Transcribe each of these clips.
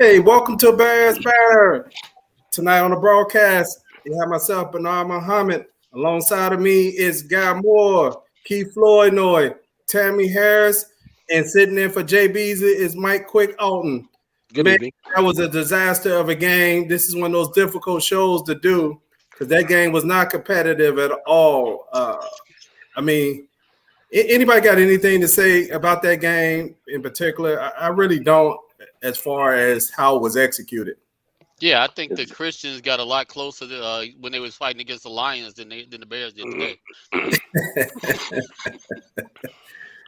Hey, welcome to Bears Banter. Tonight on the broadcast, you have myself, Bernard Muhammad. Alongside of me is Guy Moore, Keith Flournoy, Tammy Harris, and sitting in for Jaye Beasley is Mike Quick Alton. Good Man, evening. that was a disaster of a game. This is one of those difficult shows to do because that game was not competitive at all. Anybody got anything to say about that game in particular? I really don't, as far as how it was executed. Yeah, I think the Christians got a lot closer to, when they was fighting against the Lions than the Bears did today.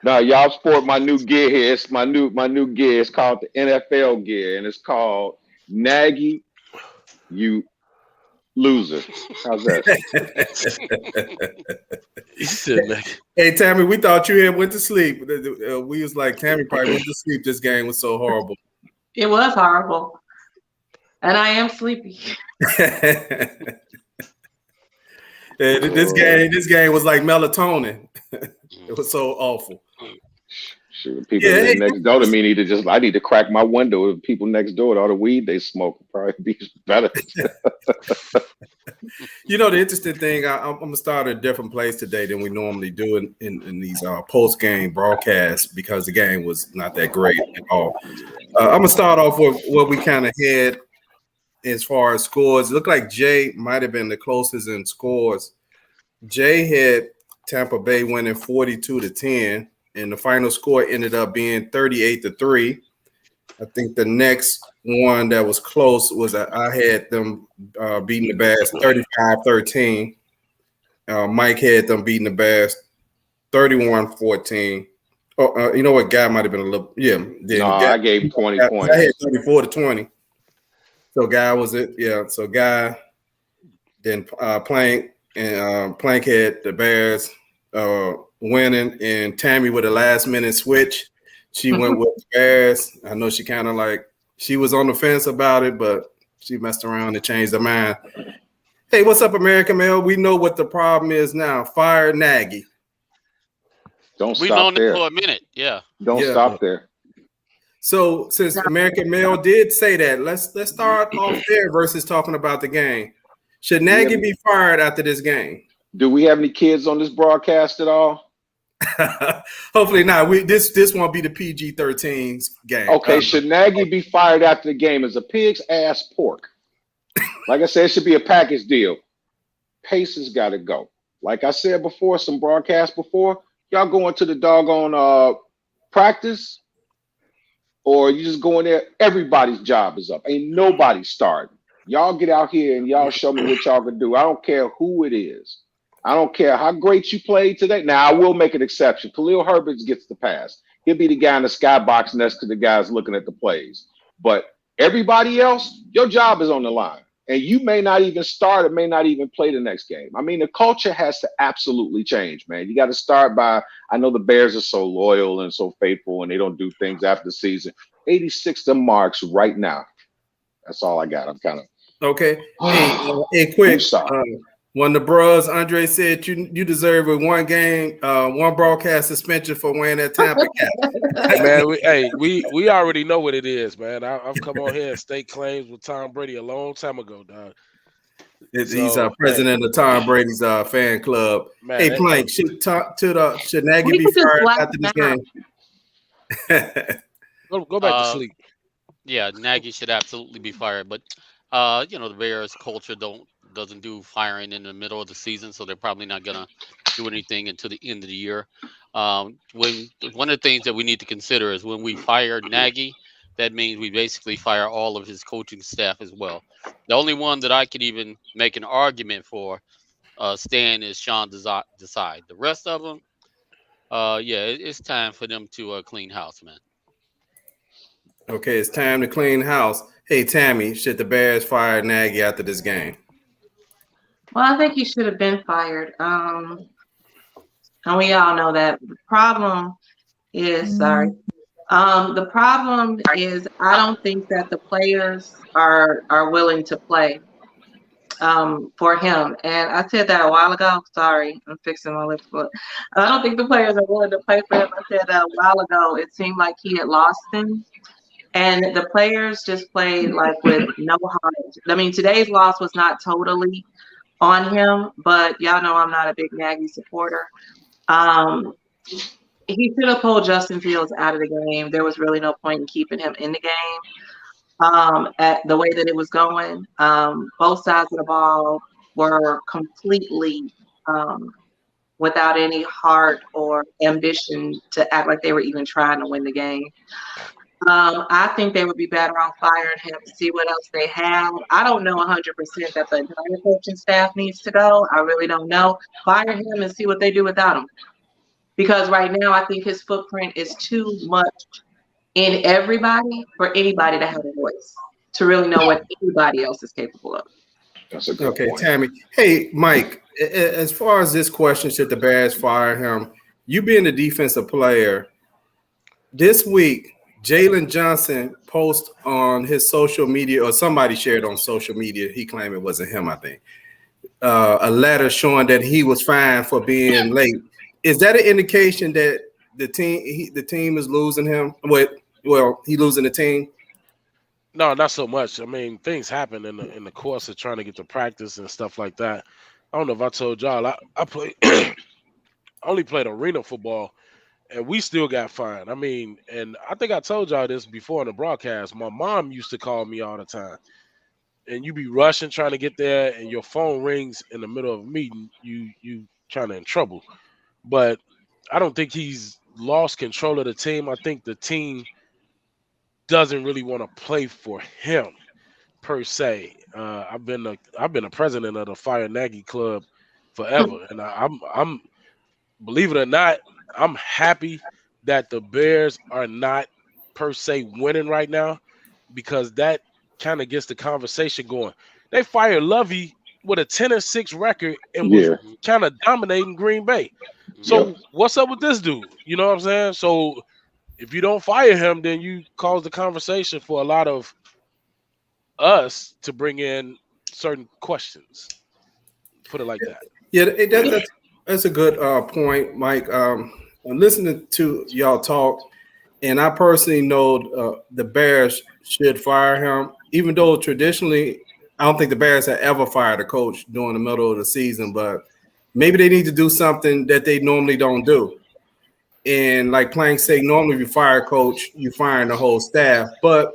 No, y'all sport my new gear here. It's my new gear. It's called the NFL gear, and it's called Nagy, you loser. How's that? Hey, Tammy, we thought you had went to sleep. We was like, Tammy probably went to sleep. This game was so horrible. It was horrible. And I am sleepy. This game was like melatonin. It was so awful. Shoot, people next door to me I need to crack my window. If people next door with all the weed they smoke would probably be better. You know, the interesting thing, I'm gonna start at a different place today than we normally do in these post-game broadcasts because the game was not that great at all. I'm gonna start off with what we kind of had as far as scores. It looked like Jay might have been the closest in scores. Jay had Tampa Bay winning 42-10, and the final score ended up being 38-3. I think the next one that was close was I had them beating the Bears 35-13. Mike had them beating the Bears 31-14. Oh, you know what? Guy might have been a little, yeah. I gave him 20 points. I had 34-20. So Guy was it, yeah. So Guy, then Plank and Plank had the Bears winning, and Tammy with a last minute switch. She went with the Bears. I know she kind of she was on the fence about it, but she messed around and changed her mind. Hey, what's up, American Male? We know what the problem is now. Fire Nagy. Don't We've stop known there. it for a minute. Yeah. Don't stop there. So since American Male did say that, let's start off there versus talking about the game. Should Nagy be fired after this game? Do we have any kids on this broadcast at all? Hopefully not. This won't be the PG-13 game. Okay, should Nagy be fired after the game as a pig's ass pork? Like I said, it should be a package deal. Pace has got to go. Like I said before, some broadcasts before, y'all going to the doggone practice, or you just go in there, everybody's job is up. Ain't nobody starting. Y'all get out here and y'all show me what y'all can do. I don't care who it is. I don't care how great you played today. Now, I will make an exception. Khalil Herbert gets the pass. He'll be the guy in the skybox next to the guys looking at the plays. But everybody else, your job is on the line. And you may not even start or may not even play the next game. I mean, the culture has to absolutely change, man. You got to start by, I know the Bears are so loyal and so faithful and they don't do things after the season. 86 the marks right now. That's all I got. I'm kind of. Okay. Hey, quick. When the bros, Andre said you deserve a one broadcast suspension for wearing that Tampa cap. Man, we already know what it is, man. I've come on here and state claims with Tom Brady a long time ago, dog. He's president of Tom Brady's fan club. Man, hey, Plank, should Nagy be fired after this game? Go back to sleep. Yeah, Nagy should absolutely be fired, but the Bears culture doesn't do firing in the middle of the season, so they're probably not gonna do anything until the end of the year. One of the things that we need to consider is when we fire Nagy, that means we basically fire all of his coaching staff as well. The only one that I could even make an argument for staying is Sean Desai. The rest of them, it's time for them to clean house, man. Okay, it's time to clean house. Hey, Tammy, should the Bears fire Nagy after this game? Well, I think he should have been fired. And we all know that. The problem is, I don't think that the players are willing to play for him. And I said that a while ago. Sorry, I'm fixing my lips. But I don't think the players are willing to play for him. I said that a while ago. It seemed like he had lost them. And the players just played like with no heart. I mean, today's loss was not totally on him, but y'all know I'm not a big Nagy supporter. He should have pulled Justin Fields out of the game. There was really no point in keeping him in the game. At the way that it was going, both sides of the ball were completely without any heart or ambition to act like they were even trying to win the game. I think they would be better off firing him to see what else they have. I don't know 100% that the entire coaching staff needs to go. I really don't know. Fire him and see what they do without him. Because right now, I think his footprint is too much in everybody for anybody to have a voice, to really know what anybody else is capable of. That's a good point. Tammy. Hey, Mike, as far as this question, should the Bears fire him? You being the defensive player, this week, Jalen Johnson posted on his social media, or somebody shared on social media, he claimed it wasn't him, I think, a letter showing that he was fined for being late. Is that an indication that the team is losing him? Well, he losing the team? No, not so much. I mean, things happen in the course of trying to get to practice and stuff like that. I don't know if I told y'all, I play I only played arena football, and we still got fined. I mean, and I think I told y'all this before in the broadcast. My mom used to call me all the time, and you be rushing trying to get there, and your phone rings in the middle of a meeting. You trying to in trouble. But I don't think he's lost control of the team. I think the team doesn't really want to play for him per se. I've been a president of the Fire Nagy Club forever, and I'm believe it or not, I'm happy that the Bears are not per se winning right now, because that kind of gets the conversation going. They fired Lovey with a 10-6 record and was kind of dominating Green Bay. So what's up with this dude? You know what I'm saying? So if you don't fire him, then you cause the conversation for a lot of us to bring in certain questions. Put it like that. Yeah, that's a good point, Mike. I'm listening to y'all talk, and I personally know the Bears should fire him, even though traditionally I don't think the Bears have ever fired a coach during the middle of the season, but maybe they need to do something that they normally don't do. And like Plank say, normally if you fire a coach, you fire the whole staff. But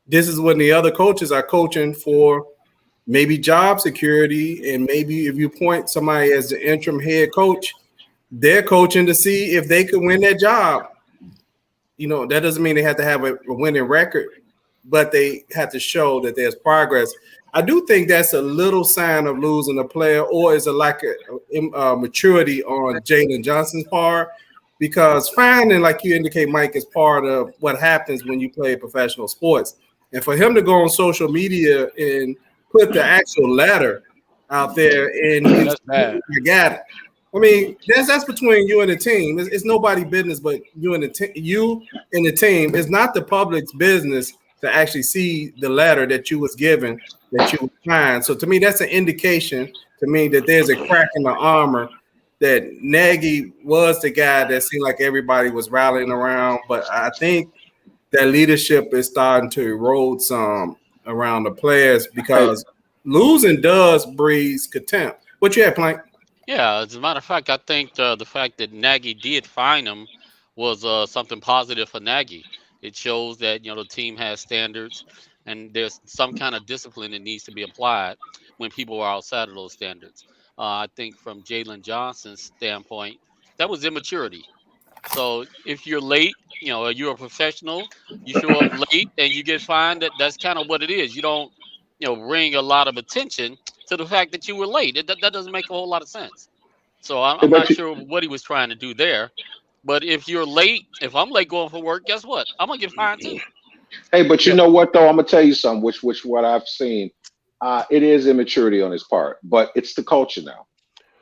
this is when the other coaches are coaching for maybe job security, and maybe if you point somebody as the interim head coach, they're coaching to see if they could win that job. You know, that doesn't mean they have to have a winning record, but they have to show that there's progress. I do think that's a little sign of losing a player, or is a lack of maturity on Jalen Johnson's part, because finding, like you indicate, Mike, is part of what happens when you play professional sports. And for him to go on social media and put the actual letter out there and you got it. I mean, that's between you and the team. It's nobody's business but you and the team. It's not the public's business to actually see the letter that you was given, that you signed. So to me, that's an indication to me that there's a crack in the armor, that Nagy was the guy that seemed like everybody was rallying around. But I think that leadership is starting to erode some around the players, because losing does breed contempt. What you had, Plank? Yeah, as a matter of fact, I think the fact that Nagy did fine him was something positive for Nagy. It shows that, the team has standards, and there's some kind of discipline that needs to be applied when people are outside of those standards. I think from Jalen Johnson's standpoint, that was immaturity. So if you're late, you're a professional, you show up late and you get fined, that's kind of what it is. You don't, bring a lot of attention to the fact that you were late. That doesn't make a whole lot of sense. So I'm not sure what he was trying to do there. But if you're late, if I'm late going for work, guess what? I'm going to get fined too. Hey, but you know what, though? I'm going to tell you something, which what I've seen. It is immaturity on his part, but it's the culture now.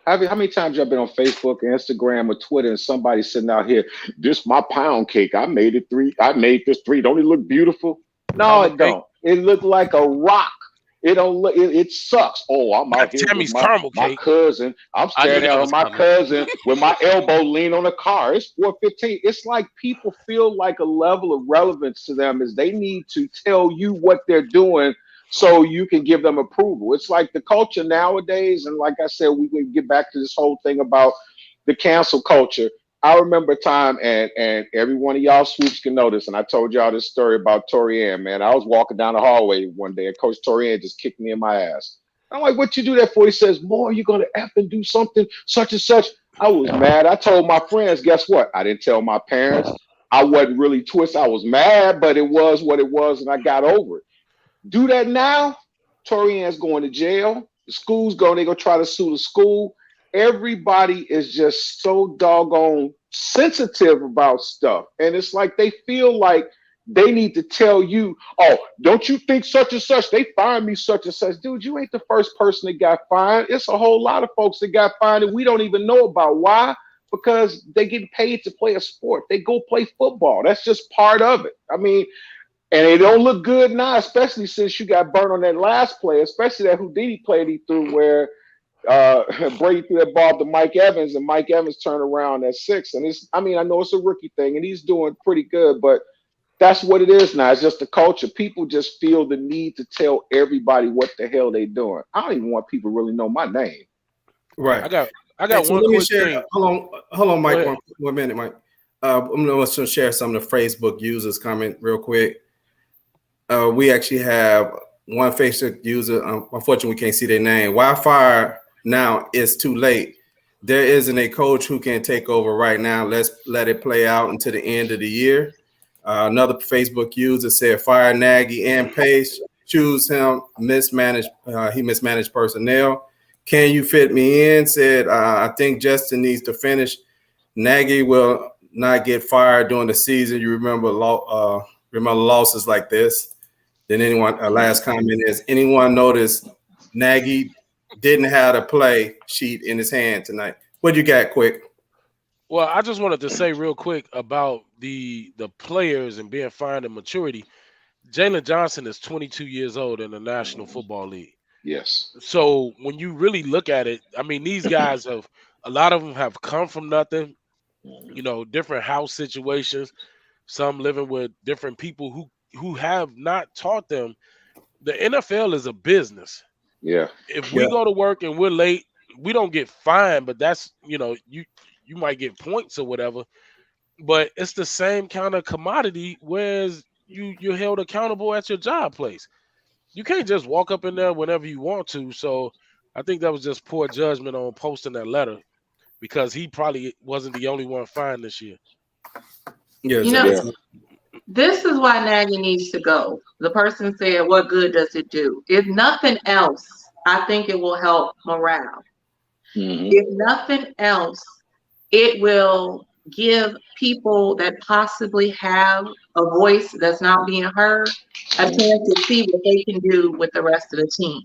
How many times y'all been on Facebook, Instagram, or Twitter, and somebody sitting out here, this my pound cake. I made it 3. I made this 3. Don't it look beautiful? No, it don't. It looked like a rock. It don't look. It sucks. Oh, I'm out here Tammy's with caramel my cake. cousin. I'm I knew standing that out was with my coming. cousin with my elbow lean on the car. It's 4:15. It's like people feel like a level of relevance to them is they need to tell you what they're doing so you can give them approval. It's like the culture nowadays, and like I said, we can get back to this whole thing about the cancel culture. I remember a time, and every one of y'all swoops can know this, and I told y'all this story about Torianne, man. I was walking down the hallway one day, and Coach Torianne just kicked me in my ass. I'm like, what you do that for? He says, more, you're going to F and do something, such and such. I was mad. I told my friends, guess what? I didn't tell my parents. I wasn't really twisted. I was mad, but it was what it was, and I got over it. Do that now, Torian's going to jail. The school's going, they're going to try to sue the school. Everybody is just so doggone sensitive about stuff. And it's like they feel like they need to tell you, oh, don't you think such and such? They fired me such and such. Dude, you ain't the first person that got fired. It's a whole lot of folks that got fired and we don't even know about. Why? Because they get paid to play a sport. They go play football. That's just part of it. I mean, and it don't look good now, especially since you got burned on that last play, especially that Houdini play he threw where Brady threw that ball to Mike Evans, and Mike Evans turned around at 6. And it's, I mean, I know it's a rookie thing, and he's doing pretty good, but that's what it is now. It's just the culture. People just feel the need to tell everybody what the hell they doing. I don't even want people to really know my name. Right. I got so one quick thing. Hold on, Mike. One minute, Mike. I'm going to share some of the Facebook users comment real quick. We actually have one Facebook user. Unfortunately, we can't see their name. Why fire now? It's too late. There isn't a coach who can take over right now. Let's let it play out until the end of the year. Another Facebook user said, fire Nagy and Pace. Choose him. Mismanaged. He mismanaged personnel. Can you fit me in? Said, I think Justin needs to finish. Nagy will not get fired during the season. You remember losses like this. Then last comment is, anyone notice Nagy didn't have a play sheet in his hand tonight? What you got, quick? Well, I just wanted to say real quick about the players and being fired in maturity. Jalen Johnson is 22 years old in the National Football League. Yes. So when you really look at it, I mean, these guys a lot of them have come from nothing, different house situations, some living with different people who have not taught them. The NFL is a business. Yeah. If we go to work and we're late, we don't get fined, but that's, you might get points or whatever. But it's the same kind of commodity, whereas you're held accountable at your job place. You can't just walk up in there whenever you want to. So I think that was just poor judgment on posting that letter because he probably wasn't the only one fined this year. Yeah, this is why Nagy needs to go. The person said, what good does it do? If nothing else, I think it will help morale. Mm-hmm. If nothing else, it will give people that possibly have a voice that's not being heard a chance to see what they can do with the rest of the team.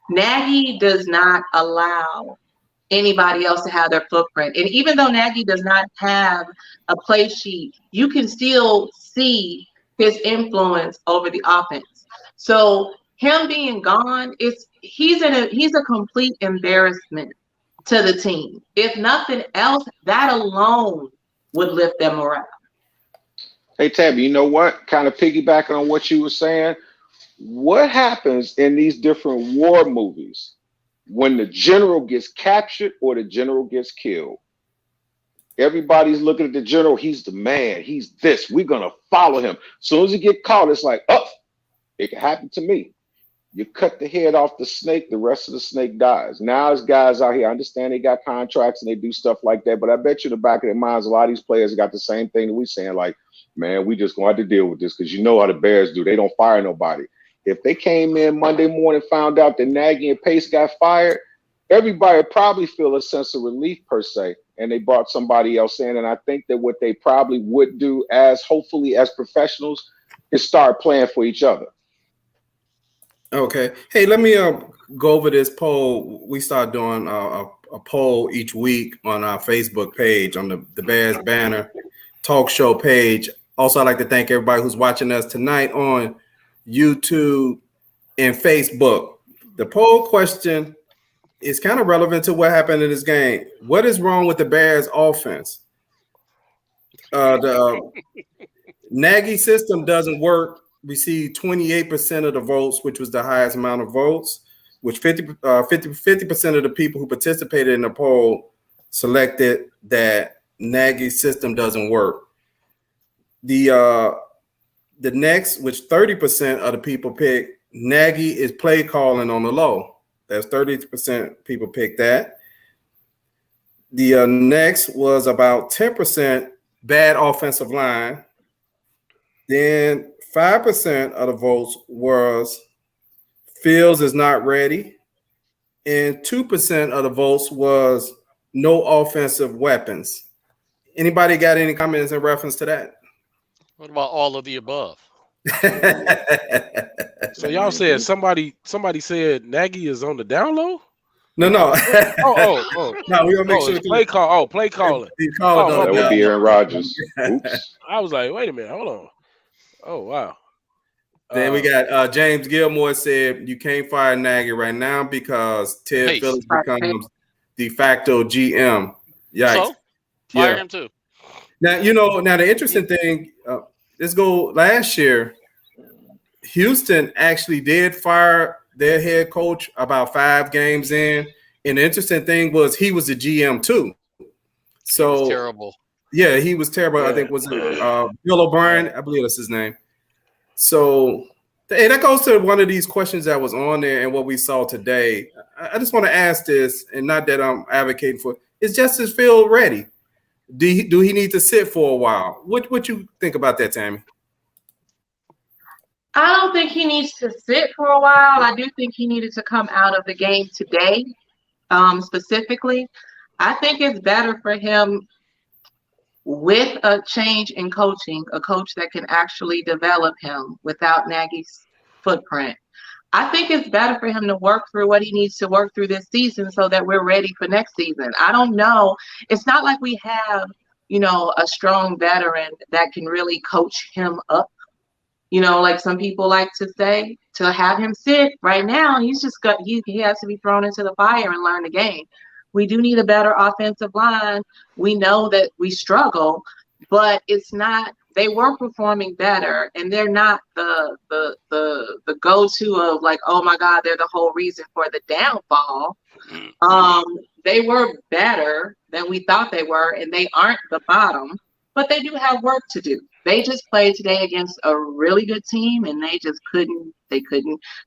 Nagy does not allow anybody else to have their footprint. And even though Nagy does not have a play sheet, you can still see his influence over the offense. So him being gone, he's a complete embarrassment to the team. If nothing else, that alone would lift their morale. Hey, Tabby, you know what? Kind of piggybacking on what you were saying, what happens in these different war movies when the general gets captured or the general gets killed? Everybody's looking at the general. He's the man. He's this. We're going to follow him. As soon as he get caught, it's like, oh, it can happen to me. You cut the head off the snake, the rest of the snake dies. Now there's guys out here, I understand they got contracts and they do stuff like that, but I bet you in the back of their minds, a lot of these players got the same thing that we're saying, like, man, we just going to have to deal with this because you know how the Bears do. They don't fire nobody. If they came in Monday morning, found out that Nagy and Pace got fired, everybody would probably feel a sense of relief per se, and they brought somebody else in. And I think that what they probably would do hopefully as professionals is start playing for each other. Okay. Hey, let me go over this poll. We start doing a poll each week on our Facebook page, on the Bears Banter talk show page. Also, I'd like to thank everybody who's watching us tonight on YouTube and Facebook. The poll question is kind of relevant to what happened in this game. What is wrong with the Bears offense? The Nagy system doesn't work. Received 28% of the votes, which was the highest amount of votes, which 50% of the people who participated in the poll selected that Nagy system doesn't work. The next, which 30% of the people picked, Nagy is play calling on the low. That's 30% people picked that. The next was about 10% bad offensive line. Then 5% of the votes was Fields is not ready. And 2% of the votes was no offensive weapons. Anybody got any comments in reference to that? What about all of the above? So y'all said somebody said Nagy is on the down low? No. Oh. No, we gonna make sure. Play call. Oh, play calling. That would be Aaron Rodgers. Oops. I was like, wait a minute, hold on. Oh wow. Then we got James Gilmore said you can't fire Nagy right now because Ted Phillips becomes de facto GM. Yikes. So fire him too. Now the interesting thing. Let's go. Last year, Houston actually did fire their head coach about 5 games in, and the interesting thing was he was a GM too. So he was terrible. Yeah, he was terrible. Yeah. I think was Bill O'Brien. I believe that's his name. So, and that goes to one of these questions that was on there and what we saw today. I just want to ask this, and not that I'm advocating for. Is Justice Field ready? Do he need to sit for a while? What you think about that, Tammy? I don't think he needs to sit for a while. I do think he needed to come out of the game today, specifically. I think it's better for him with a change in coaching, a coach that can actually develop him without Nagy's footprint. I think it's better for him to work through what he needs to work through this season so that we're ready for next season. I don't know. It's not like we have, a strong veteran that can really coach him up. Like some people like to say, to have him sit right now, he has to be thrown into the fire and learn the game. We do need a better offensive line. We know that we struggle, but it's not. They were performing better, and they're not the go-to of like, oh my God, they're the whole reason for the downfall. They were better than we thought they were, and they aren't the bottom, but they do have work to do. They just played today against a really good team, and they just couldn't.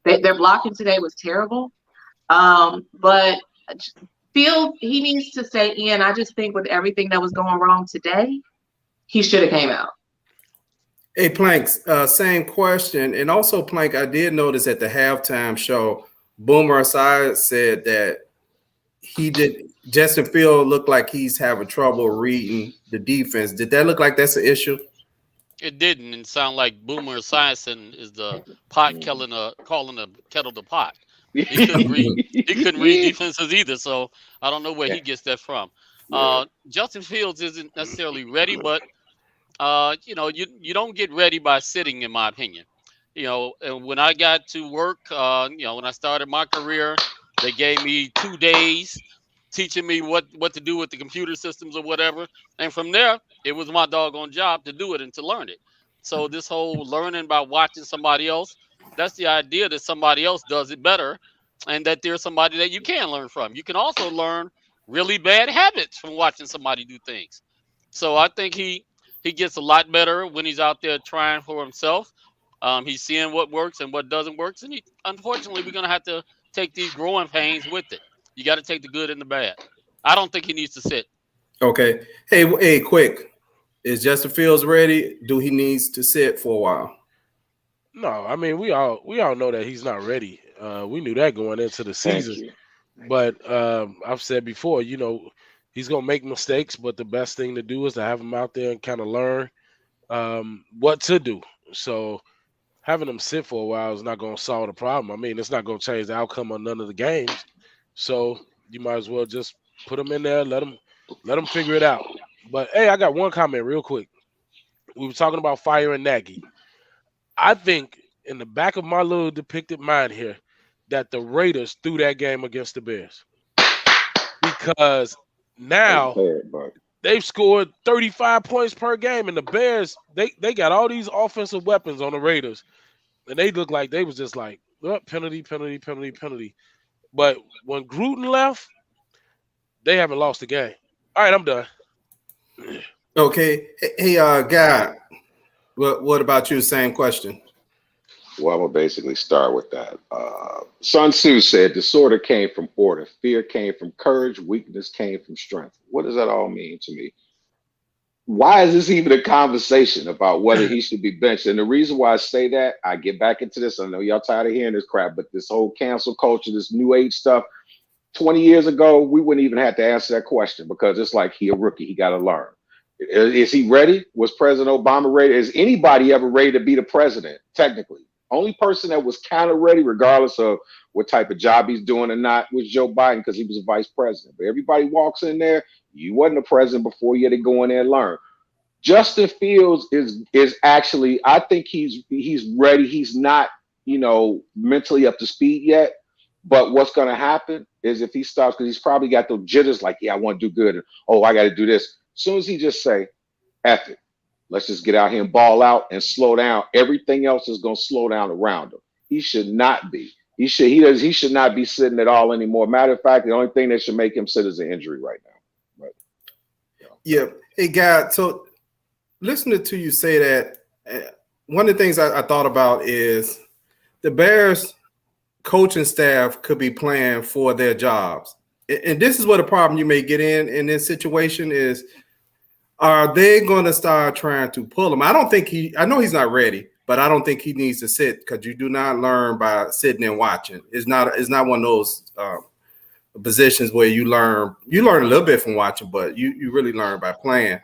Their blocking today was terrible, but Field, he needs to stay in. I just think with everything that was going wrong today, he should have came out. Hey, Plank, same question. And also, Plank, I did notice at the halftime show, Boomer Esiason said that Justin Field looked like he's having trouble reading the defense. Did that look like that's an issue? It didn't. It sounded like Boomer Esiason is the pot calling the kettle the pot. He couldn't read defenses either, so I don't know where he gets that from. Justin Fields isn't necessarily ready, but you don't get ready by sitting, in my opinion. And when I got to work, when I started my career, they gave me 2 days teaching me what to do with the computer systems or whatever, and from there it was my doggone job to do it and to learn it. So this whole learning by watching somebody else, that's the idea that somebody else does it better and that there's somebody that you can learn from. You can also learn really bad habits from watching somebody do things. So I think he gets a lot better when he's out there trying for himself. He's seeing what works and what doesn't work. And unfortunately, we're going to have to take these growing pains with it. You got to take the good and the bad. I don't think he needs to sit. Okay. Hey, quick. Is Justin Fields ready? Do he needs to sit for a while? No, I mean we all know that he's not ready. We knew that going into the season. But I've said before, he's gonna make mistakes, but the best thing to do is to have him out there and kind of learn what to do. So having him sit for a while is not gonna solve the problem. I mean, it's not gonna change the outcome of none of the games. So you might as well just put him in there, let him figure it out. But hey, I got one comment real quick. We were talking about firing Nagy. I think in the back of my little depicted mind here, that the Raiders threw that game against the Bears, because now they've scored 35 points per game, and the Bears they got all these offensive weapons on the Raiders, and they look like they was just like, oh, penalty. But when Gruden left, they haven't lost a game. All right, I'm done. Okay. Hey, Guy, what about you? Same question. Well, I'm going to basically start with that. Sun Tzu said disorder came from order. Fear came from courage. Weakness came from strength. What does that all mean to me? Why is this even a conversation about whether he should be benched? And the reason why I say that, I get back into this. I know y'all tired of hearing this crap, but this whole cancel culture, this new age stuff, 20 years ago, we wouldn't even have to answer that question, because it's like, he a rookie. He got to learn. Is he ready? Was President Obama ready? Is anybody ever ready to be the president? Technically. Only person that was kind of ready, regardless of what type of job he's doing or not, was Joe Biden, because he was a vice president. But everybody walks in there. You wasn't a president before. You had to go in there and learn. Justin Fields is actually, I think he's ready. He's not, mentally up to speed yet. But what's going to happen is, if he starts, because he's probably got those jitters, like, yeah, I want to do good. And, oh, I got to do this. As soon as he just say, F it. Let's just get out here and ball out and slow down. Everything else is going to slow down around him. He should not be. He should not be sitting at all anymore. Matter of fact, the only thing that should make him sit is an injury right now. But, yeah. Hey, Guy, so listening to you say that, one of the things I thought about is the Bears coaching staff could be playing for their jobs. And this is what a problem you may get in this situation is, are they going to start trying to pull him? I know he's not ready, but I don't think he needs to sit, because you do not learn by sitting and watching. It's not one of those positions where you learn a little bit from watching, but you really learn by playing.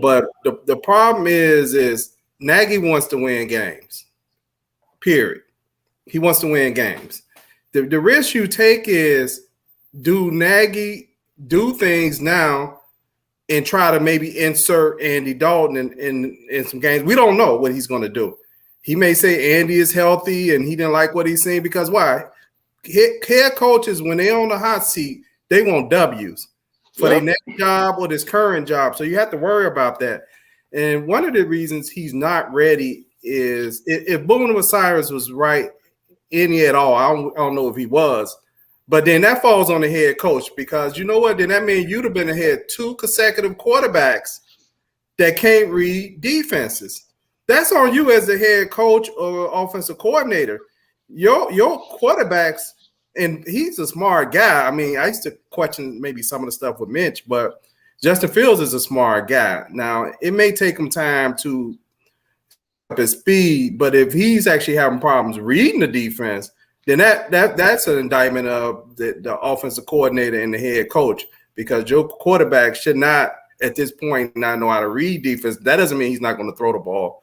But the problem is Nagy wants to win games, period. He wants to win games. The risk you take is, do Nagy do things now and try to maybe insert Andy Dalton in some games? We don't know what he's going to do. He may say Andy is healthy and he didn't like what he's seen, because why? Head coaches, when they're on the hot seat, they want W's for their next job or this current job. So you have to worry about that. And one of the reasons he's not ready is, if Boone Osiris was right any at all, I don't know if he was, but then that falls on the head coach, because you know what? Then that means you'd have been ahead 2 consecutive quarterbacks that can't read defenses. That's on you as the head coach or offensive coordinator. Your quarterbacks, and he's a smart guy. I mean, I used to question maybe some of the stuff with Mitch, but Justin Fields is a smart guy. Now, it may take him time to up his speed, but if he's actually having problems reading the defense, then that's an indictment of the offensive coordinator and the head coach, because your quarterback should not, at this point, not know how to read defense. That doesn't mean he's not going to throw the ball,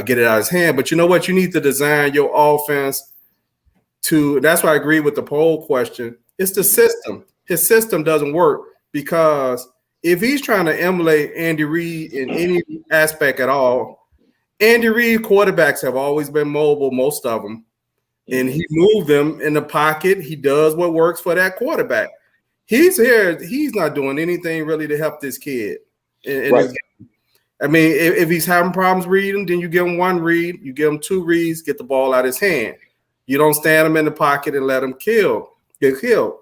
get it out of his hand. But you know what? You need to design your offense to – that's why I agree with the poll question. It's the system. His system doesn't work, because if he's trying to emulate Andy Reid in any aspect at all, Andy Reid quarterbacks have always been mobile, most of them. And he moved them in the pocket. He does what works for that quarterback. He's here. He's not doing anything really to help this kid. Right. I mean, if he's having problems reading, then you give him 1 read. You give him 2 reads, get the ball out of his hand. You don't stand him in the pocket and let him get killed.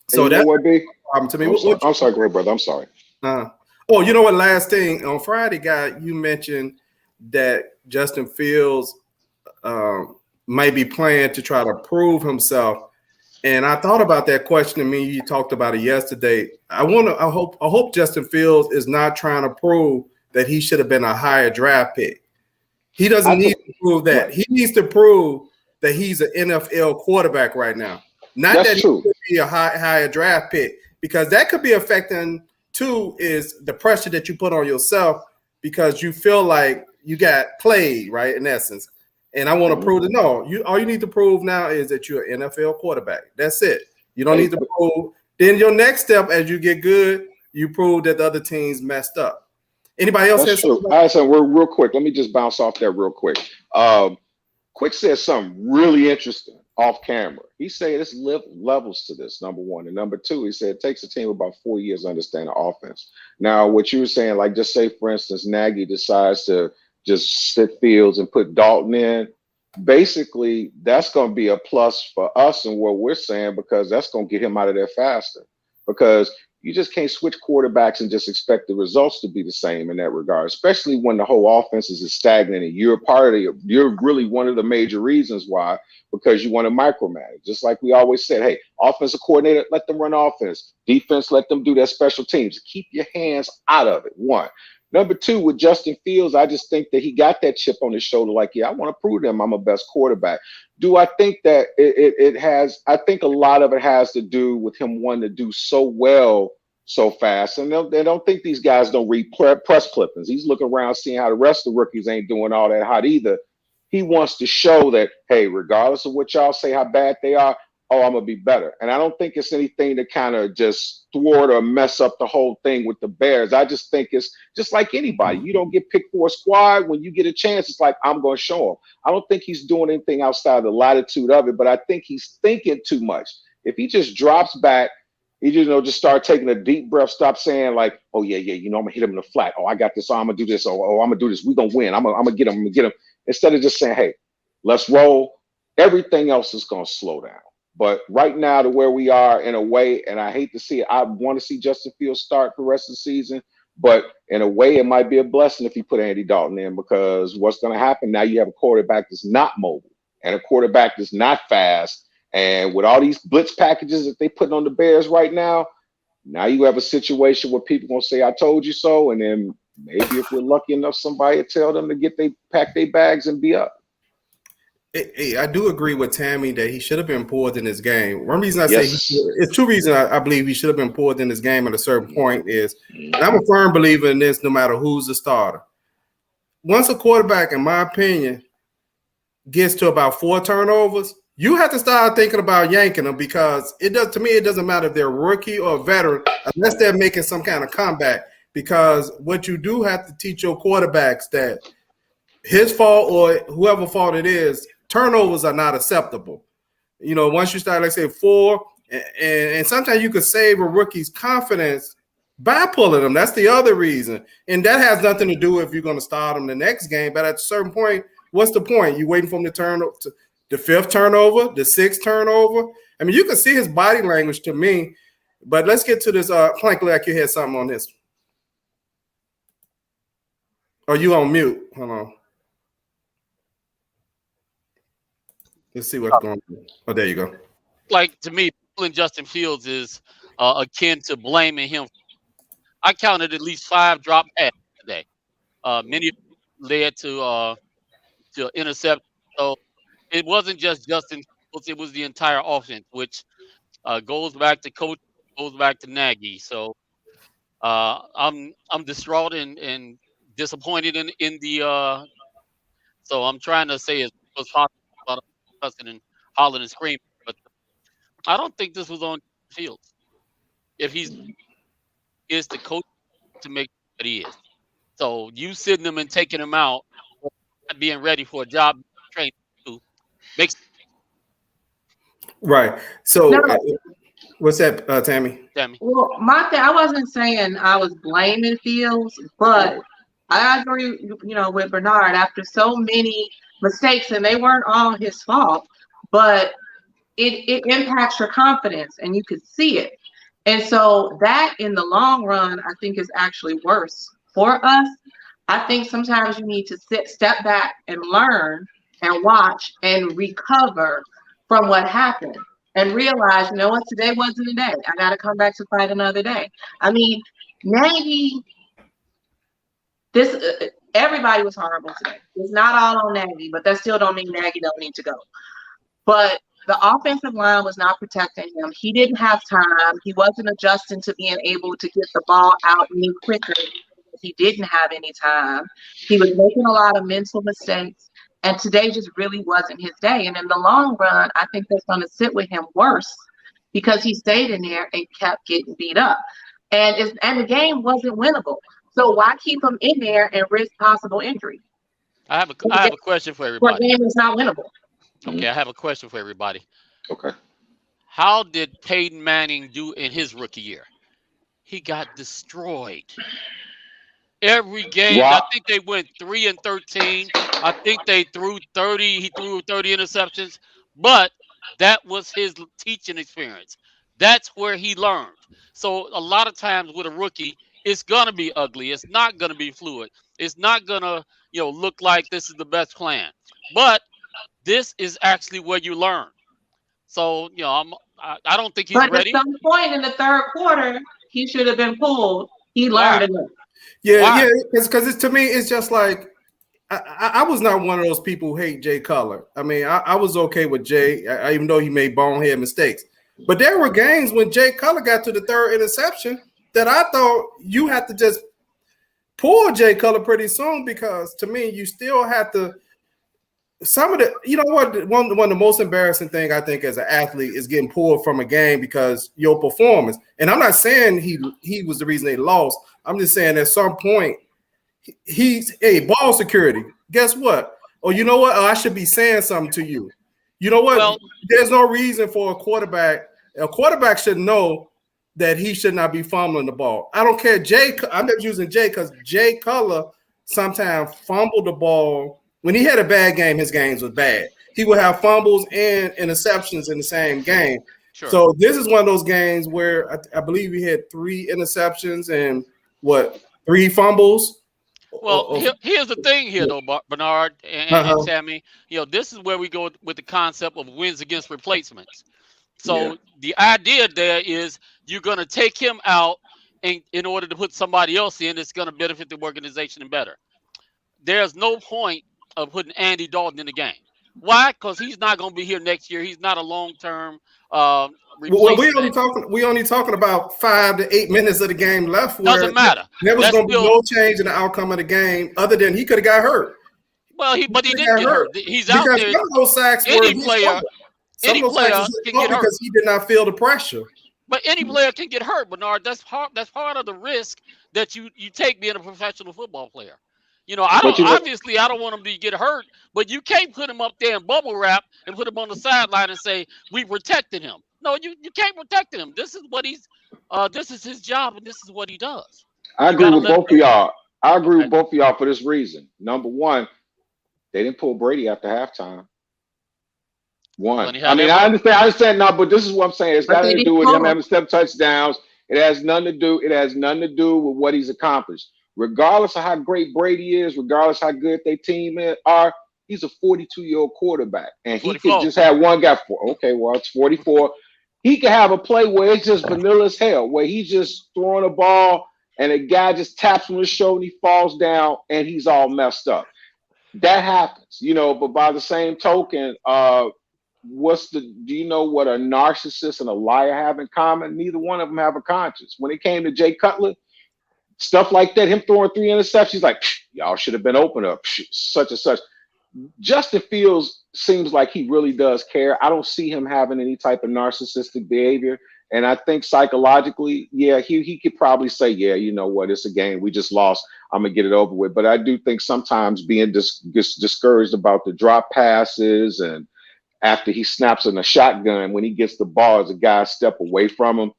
So that's a problem to me. I'm sorry, great brother. I'm sorry. Oh, you know what? Last thing. On Friday, Guy, you mentioned that Justin Fields might be playing to try to prove himself. And I thought about that question. I mean, you talked about it yesterday. I hope Justin Fields is not trying to prove that he should have been a higher draft pick. He doesn't need to prove that. He needs to prove that he's an NFL quarterback right now. Not that he could be a higher draft pick, because that could be affecting too, is the pressure that you put on yourself, because you feel like you got played, right, in essence. And I want to prove that no, all you need to prove now is that you're an NFL quarterback. That's it. You don't need to prove. Then your next step, as you get good, you prove that the other teams messed up. Anybody else? That's true. All right, so real quick. Let me just bounce off that real quick. Quick said something really interesting. off camera. He said it's levels to this, number one. And number two, he said it takes a team about 4 years to understand the offense. Now, what you were saying, like just say, for instance, Nagy decides to just sit Fields and put Dalton in. Basically, that's going to be a plus for us and what we're saying, because that's going to get him out of there faster. Because you just can't switch quarterbacks and just expect the results to be the same in that regard, especially when the whole offense is stagnant and you're part of it. You're really one of the major reasons why, because you want to micromanage. Just like we always said, hey, offensive coordinator, let them run offense. Defense, let them do their special teams. Keep your hands out of it, one. Number two, with Justin Fields, I just think that he got that chip on his shoulder. Like, yeah, I want to prove them I'm a best quarterback. Do I think that it has? I think a lot of it has to do with him wanting to do so well so fast. And they don't think these guys don't read press clippings. He's looking around seeing how the rest of the rookies ain't doing all that hot either. He wants to show that, hey, regardless of what y'all say, how bad they are, oh, I'm going to be better. And I don't think it's anything to kind of just thwart or mess up the whole thing with the Bears. I just think it's just like anybody. You don't get picked for a squad. When you get a chance, it's like, I'm going to show him. I don't think he's doing anything outside of the latitude of it, but I think he's thinking too much. If he just drops back, he just start taking a deep breath, stop saying like, oh, yeah, I'm going to hit him in the flat. Oh, I got this. Oh, I'm going to do this. Oh, I'm going to do this. We're going to win. I'm going to get him. Instead of just saying, hey, let's roll. Everything else is going to slow down. But right now, to where we are in a way, and I hate to see it, I want to see Justin Fields start the rest of the season. But in a way, it might be a blessing if you put Andy Dalton in, because what's going to happen now, you have a quarterback that's not mobile and a quarterback that's not fast. And with all these blitz packages that they put on the Bears right now you have a situation where people going to say, I told you so. And then maybe if we're lucky enough, somebody will tell them to pack their bags and be up. Hey, I do agree with Tammy that he should have been pulled in this game. One reason I say it's two reasons I believe he should have been pulled in this game at a certain point is, and I'm a firm believer in this no matter who's the starter. Once a quarterback, in my opinion, gets to about 4 turnovers, you have to start thinking about yanking them, because it doesn't matter if they're a rookie or a veteran, unless they're making some kind of comeback. Because what you do have to teach your quarterbacks that his fault or whoever fault it is, turnovers are not acceptable. Once you start, like say 4, and sometimes you could save a rookie's confidence by pulling them. That's the other reason. And that has nothing to do if you're going to start them the next game. But at a certain point, what's the point? You waiting for him to turn to the 5th turnover, the 6th turnover? I mean, you can see his body language to me. But let's get to this. Plank, like you had something on this. Are you on mute? Hold on. Let's see what's going on. Oh, there you go. Like, to me, pulling Justin Fields is akin to blaming him. I counted at least 5 drop passes today. Many led to intercept. So it wasn't just Justin Fields; it was the entire offense, which goes back to coach, goes back to Nagy. So I'm distraught and disappointed in the. So I'm trying to say as much as possible about cussing and hollering and screaming, but I don't think this was on Fields. If is the coach to make what he is. So you sitting him and taking him out, not being ready for a job training to makes right. So what's that, Tammy? Well, my thing, I wasn't saying I was blaming Fields, but I agree, with Bernard after so many mistakes, and they weren't all his fault, but it impacts your confidence, and you could see it. And so that in the long run, I think is actually worse for us. I think sometimes you need to step back and learn and watch and recover from what happened and realize, what, today wasn't a day. I got to come back to fight another day. I mean, Nagy, everybody was horrible today. It's not all on Nagy, but that still don't mean Nagy don't need to go. But the offensive line was not protecting him. He didn't have time. He wasn't adjusting to being able to get the ball out any quicker. He didn't have any time. He was making a lot of mental mistakes. And today just really wasn't his day. And in the long run, I think that's going to sit with him worse because he stayed in there and kept getting beat up. And the game wasn't winnable. So why keep him in there and risk possible injury? I have a question for everybody. The game is not winnable. Okay, I have a question for everybody. Okay. How did Peyton Manning do in his rookie year? He got destroyed. Every game, I Rock. think they went 3-13. I think they threw 30. He threw 30 interceptions, but that was his teaching experience. That's where he learned. So a lot of times with a rookie, it's gonna be ugly. It's not gonna be fluid. It's not gonna, look like this is the best plan. But this is actually where you learn. So I don't think he's But at ready. some point in the third quarter, he should have been pulled. He Why? learned enough. Yeah, Why? because it's to me, it's just like I was not one of those people who hate Jay Cutler. I mean, I was okay with Jay, even though he made bonehead mistakes. But there were games when Jay Cutler got to the third interception that I thought you had to just pull Jay Cutler pretty soon, because to me, you still have to. Some of the, you know what, one of the most embarrassing thing I think as an athlete is getting pulled from a game because your performance. And I'm not saying he was the reason they lost. I'm just saying at some point he's ball security. Guess what? Oh, you know what? Oh, I should be saying something to you. You know what? Well, there's no reason for a quarterback. A quarterback should know that he should not be fumbling the ball. I don't care. I'm not using Jay because Jay Cutler sometimes fumbled the ball. When he had a bad game, his games was bad. He would have fumbles and interceptions in the same game. sure. So this is one of those games where I believe he had 3 interceptions and 3 fumbles. Well, here's the thing here, though, Bernard and Tammy. This is where we go with the concept of wins against replacements. So the idea there is you're going to take him out in order to put somebody else in that's going to benefit the organization and better. There's no point of putting Andy Dalton in the game. Why? Because he's not going to be here next year. He's not a long-term replacement. We only talking about 5 to 8 minutes of the game left. Doesn't matter. There was going to be no change in the outcome of the game other than he could have got hurt. Well, he didn't get hurt. He's out there. Some of those sacks any player can get hurt because he did not feel the pressure. But any player can get hurt, Bernard. That's part of the risk that you take being a professional football player. I don't want him to get hurt, but you can't put him up there in bubble wrap and put him on the sideline and say we protected him. No, you can't protect him. This is what this is his job, and this is what he does. I agree with both of y'all. I agree with both of y'all for this reason. Number one, they didn't pull Brady after halftime. I understand now, but this is what I'm saying. It's nothing to do with him having 7 touchdowns. It has nothing to do with what he's accomplished. Regardless of how great Brady is, regardless how good their team are, he's a 42-year-old quarterback. And he 44. could just have one guy it's 44. He could have a play where it's just vanilla as hell, where he's just throwing a ball and a guy just taps on his shoulder and he falls down and he's all messed up. That happens, but by the same token, do you know what a narcissist and a liar have in common? Neither one of them have a conscience. When it came to Jay Cutler, stuff like that, him throwing 3 interceptions, he's like, y'all should have been open up, such and such. Justin Fields seems like he really does care. I don't see him having any type of narcissistic behavior. And I think psychologically, he could probably say, you know what, it's a game. We just lost. I'm going to get it over with. But I do think sometimes being discouraged about the drop passes and after he snaps in a shotgun, when he gets the ball as a guy step away from him,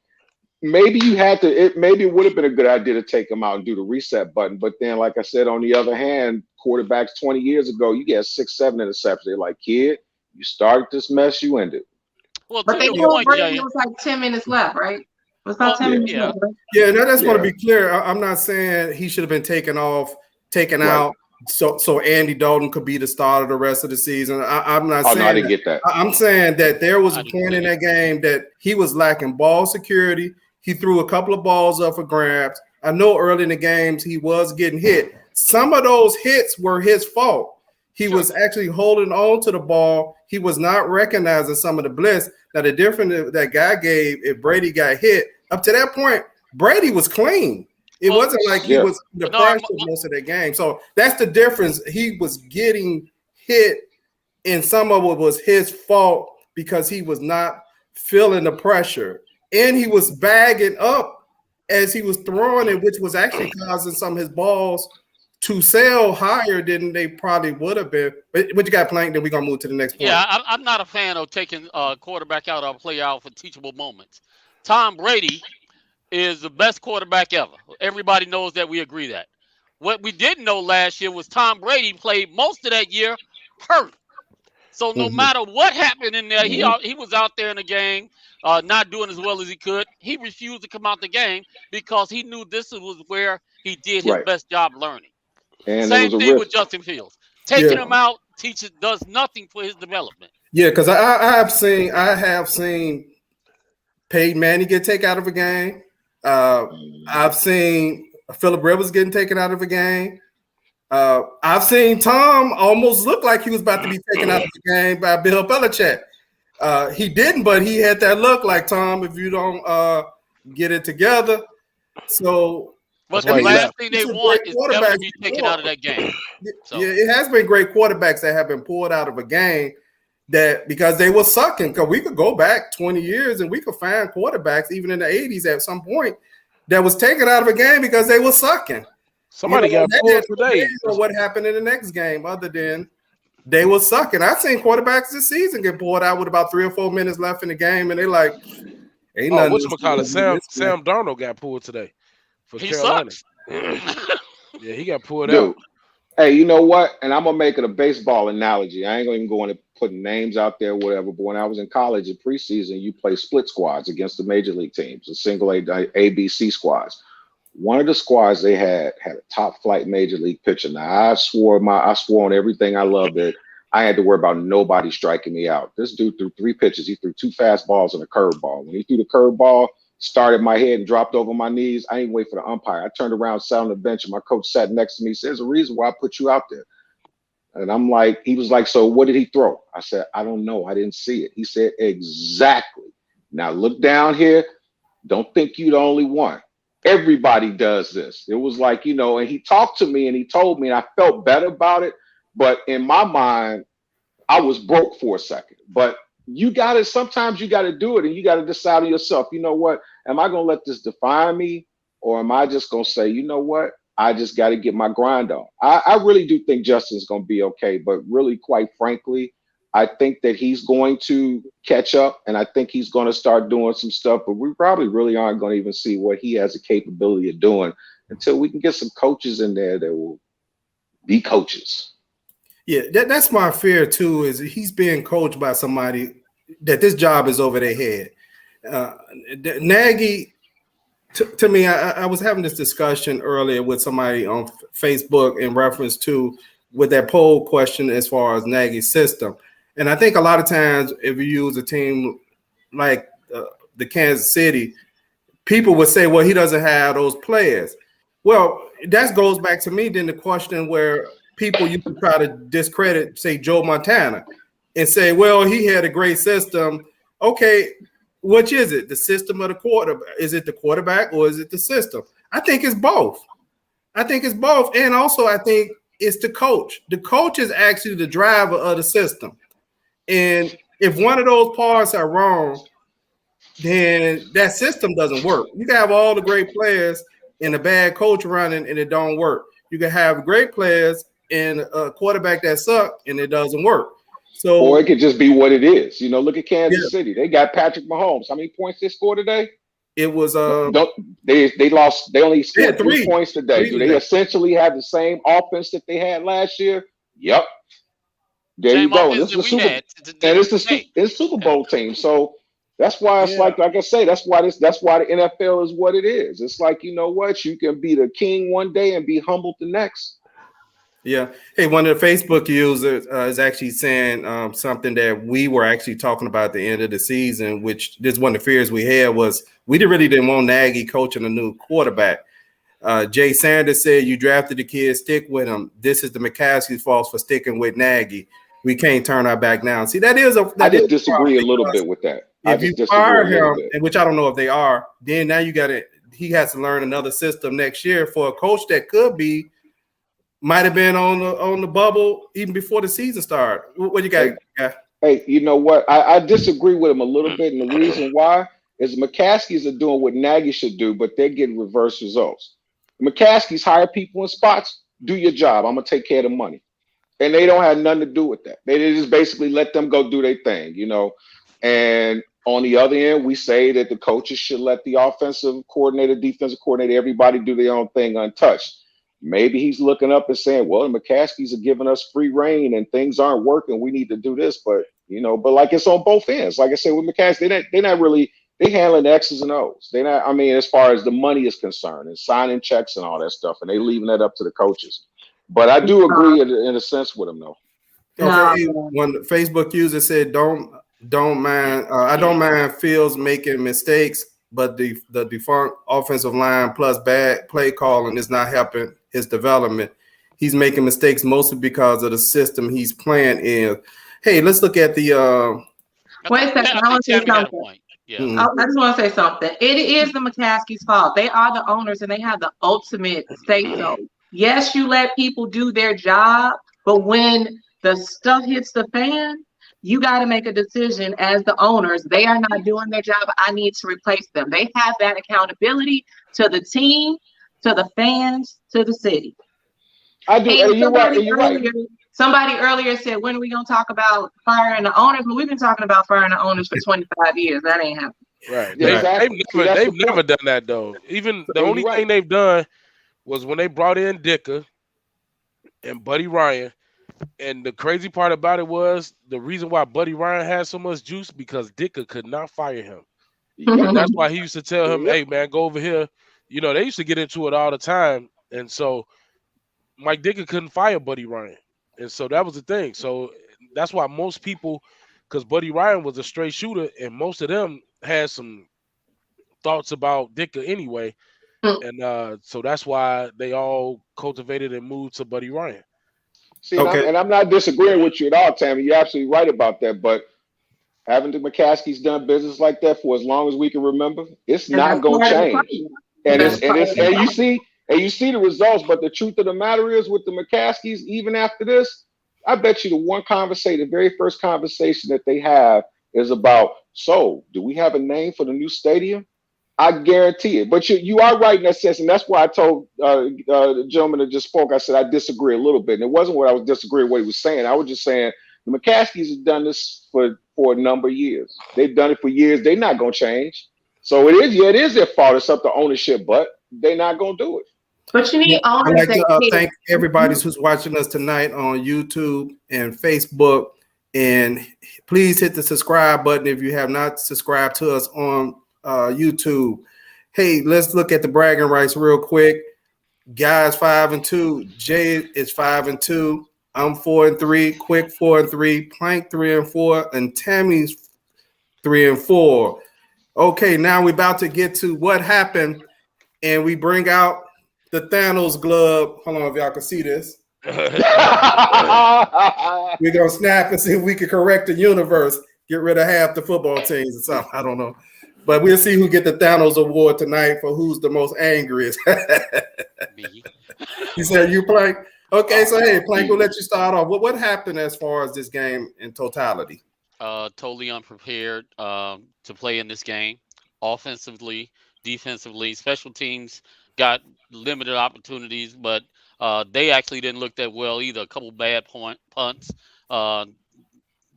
maybe it would have been a good idea to take him out and do the reset button. But then, like I said, on the other hand, quarterbacks 20 years ago, you get 6, 7 interceptions. They're like, kid, you started this mess, you ended. Well, but they told Brady it was like 10 minutes left, right? It was about 10 minutes left. Right? Yeah, and I just want to be clear. I'm not saying he should have been taken out, so Andy Dalton could be the starter the rest of the season. I'm not saying I didn't get that. I'm saying that there was a point in that game that he was lacking ball security. He threw a couple of balls up for grabs. I know early in the games he was getting hit. Some of those hits were his fault. He was actually holding on to the ball. He was not recognizing some of the blitz. Now, the difference that guy gave if Brady got hit, up to that point, Brady was clean. It wasn't like he was the pressure most of that game. So that's the difference. He was getting hit, and some of it was his fault because he was not feeling the pressure. And he was bagging up as he was throwing it, which was actually causing some of his balls to sell higher than they probably would have been. But what you got, Plank? Then we're gonna move to the next point. Yeah, I'm not a fan of taking quarterback out or player out for teachable moments. Tom Brady is the best quarterback ever. Everybody knows that. We agree that. What we didn't know last year was Tom Brady played most of that year hurt. So no matter what happened in there, he was out there in the game, not doing as well as he could. He refused to come out the game because he knew this was where he did his best job learning. And same thing with Justin Fields. Taking him out does nothing for his development. Yeah, because I have seen Peyton Manning get taken out of a game. I've seen Phillip Rivers getting taken out of a game. I've seen Tom almost look like he was about to be taken out of the game by Bill Belichick. He didn't, but he had that look like, Tom, if you don't get it together. So, but the last thing they want is never to be taken out of that game. So. Yeah, it has been great quarterbacks that have been pulled out of a game that because they were sucking. Because we could go back 20 years and we could find quarterbacks even in the 80s at some point that was taken out of a game because they were sucking. Somebody got pulled today. What happened in the next game other than they were sucking. I've seen quarterbacks this season get pulled out with about 3 or 4 minutes left in the game, and they like, ain't nothing. Whatchamacallit? Sam Darnold got pulled today for Carolina. Yeah, he got pulled out. Hey, you know what? And I'm gonna make it a baseball analogy. I ain't gonna even go into putting names out there, whatever. But when I was in college in preseason, you play split squads against the major league teams, the single A, B, C squads. One of the squads they had a top flight major league pitcher. Now I swore on everything I loved that I had to worry about nobody striking me out. This dude threw 3 pitches. He threw 2 fastballs and a curveball. When he threw the curveball, started my head and dropped over my knees. I didn't wait for the umpire. I turned around, sat on the bench, and my coach sat next to me. He said, "There's a reason why I put you out there." And I'm like, he was like, "So what did he throw?" I said, "I don't know. I didn't see it." He said, "Exactly. Now look down here. Don't think you're the only one. Everybody does this." It was like, and he talked to me and he told me, and I felt better about it. But in my mind, I was broke for a second. But sometimes you got to do it, and you got to decide to yourself, you know what? Am I going to let this define me, or am I just going to say, you know what? I just got to get my grind on. I really do think Justin's going to be okay. But really, quite frankly, I think that he's going to catch up, and I think he's going to start doing some stuff, but we probably really aren't going to even see what he has the capability of doing until we can get some coaches in there that will be coaches. Yeah, that's my fear too, is he's being coached by somebody that this job is over their head. Nagy, to me, I was having this discussion earlier with somebody on Facebook in reference to with that poll question as far as Nagy's system. And I think a lot of times if you use a team like the Kansas City, people would say, well, he doesn't have those players. Well, that goes back to me then the question where people used to try to discredit, say, Joe Montana and say, well, he had a great system. Okay, which is it? The system of the quarterback? Is it the quarterback or is it the system? I think it's both. And also I think it's the coach. The coach is actually the driver of the system. And if one of those parts are wrong, then that system doesn't work. You can have all the great players and a bad coach running and it don't work. You can have great players and a quarterback that sucks and it doesn't work. So, or it could just be what it is. Look at Kansas City. They got Patrick Mahomes. How many points they scored today? It was they lost. They only scored 3 points today. Do they essentially have the same offense that they had last year? Yep. There same you go. And this is the Super Bowl team. So that's why it's like I say, that's why the NFL is what it is. It's like, you know what? You can be the king one day and be humbled the next. Yeah. Hey, one of the Facebook users is actually saying something that we were actually talking about at the end of the season, which this one of the fears we had was we really didn't want Nagy coaching a new quarterback. Jay Sanders said, you drafted the kid, stick with him. This is the McCaskey's fault for sticking with Nagy. We can't turn our back now. See, I just disagree a little bit with that. If you fire him, and which I don't know if they are, then now he has to learn another system next year for a coach that might have been on the bubble even before the season started. What you got? Hey, you know what? I disagree with him a little bit, and the reason why is McCaskey's are doing what Nagy should do, but they're getting reverse results. McCaskey's hire people in spots. do your job. I'm gonna take care of the money. And they don't have nothing to do with that. They just basically let them go do their thing, you know. And on the other end, we say that the coaches should let the offensive coordinator, defensive coordinator, everybody do their own thing untouched. Maybe he's looking up and saying, well, the McCaskies are giving us free reign and things aren't working. We need to do this. But, you know, but like it's on both ends. Like I said, with McCaskey, they're not really, they handling the X's and O's. They're not, I mean, as far as the money is concerned and signing checks and all that stuff, and they leaving that up to the coaches. But I do agree in a sense with him, though. Okay, when the Facebook user said, don't mind, I don't mind Fields making mistakes, but the defunct offensive line plus bad play calling is not helping his development. He's making mistakes mostly because of the system he's playing in. Hey, let's look at the. Wait a second, I want to say something. Yeah. I just want to say something. It is the McCaskies' fault. They are the owners and they have the ultimate say-so. Yes, you let people do their job, but when the stuff hits the fan, you got to make a decision as the owners. They are not doing their job. I need to replace them. They have that accountability to the team, to the fans, to the city. I do. And you're right. Somebody earlier said, when are we going to talk about firing the owners? Well, we've been talking about firing the owners for 25 years. That ain't happening. Right. Yeah, They've never done that, though. Even the only thing they've done was when they brought in Dicker and Buddy Ryan. And the crazy part about it was the reason why Buddy Ryan had so much juice because Dicker could not fire him. And that's why he used to tell him, hey, man, go over here. You know, they used to get into it all the time. And so Mike Dicker couldn't fire Buddy Ryan. And so that was the thing. So that's why most people, because Buddy Ryan was a straight shooter, and most of them had some thoughts about Dicker anyway. And so that's why they all cultivated and moved to Buddy Ryan. See, and I'm not disagreeing with you at all, Tammy. You're absolutely right about that. But haven't the McCaskies done business like that for as long as we can remember? It's not going to change. And you see the results. But the truth of the matter is, with the McCaskies, even after this, I bet you the very first conversation that they have is about, so do we have a name for the new stadium? I guarantee it. But you are right in that sense, and that's why I told the gentleman that just spoke, I said I disagree a little bit. And it wasn't what I was disagreeing with what he was saying. I was just saying the McCaskies have done this for a number of years. They've done it for years. They're not going to change. So it is their fault. It's up to ownership, but they're not going to do it. But you need owners. I'd like to thank everybody who's watching us tonight on YouTube and Facebook. And please hit the subscribe button if you have not subscribed to us on YouTube. Hey, let's look at the bragging rights real quick. Guys 5-2. Jay is 5-2. I'm 4-3. Quick 4-3. Plank 3-4. And Tammy's 3-4. Okay, now we're about to get to what happened, and we bring out the Thanos glove. Hold on, if y'all can see this. We're gonna snap and see if we can correct the universe. Get rid of half the football teams or something. I don't know. But we'll see who get the Thanos award tonight for who's the most angriest. You said you, Plank? Okay, so hey, Plank, we'll let you start off. What happened as far as this game in totality? Totally unprepared to play in this game. Offensively, defensively, special teams got limited opportunities, but they actually didn't look that well either. A couple bad punts,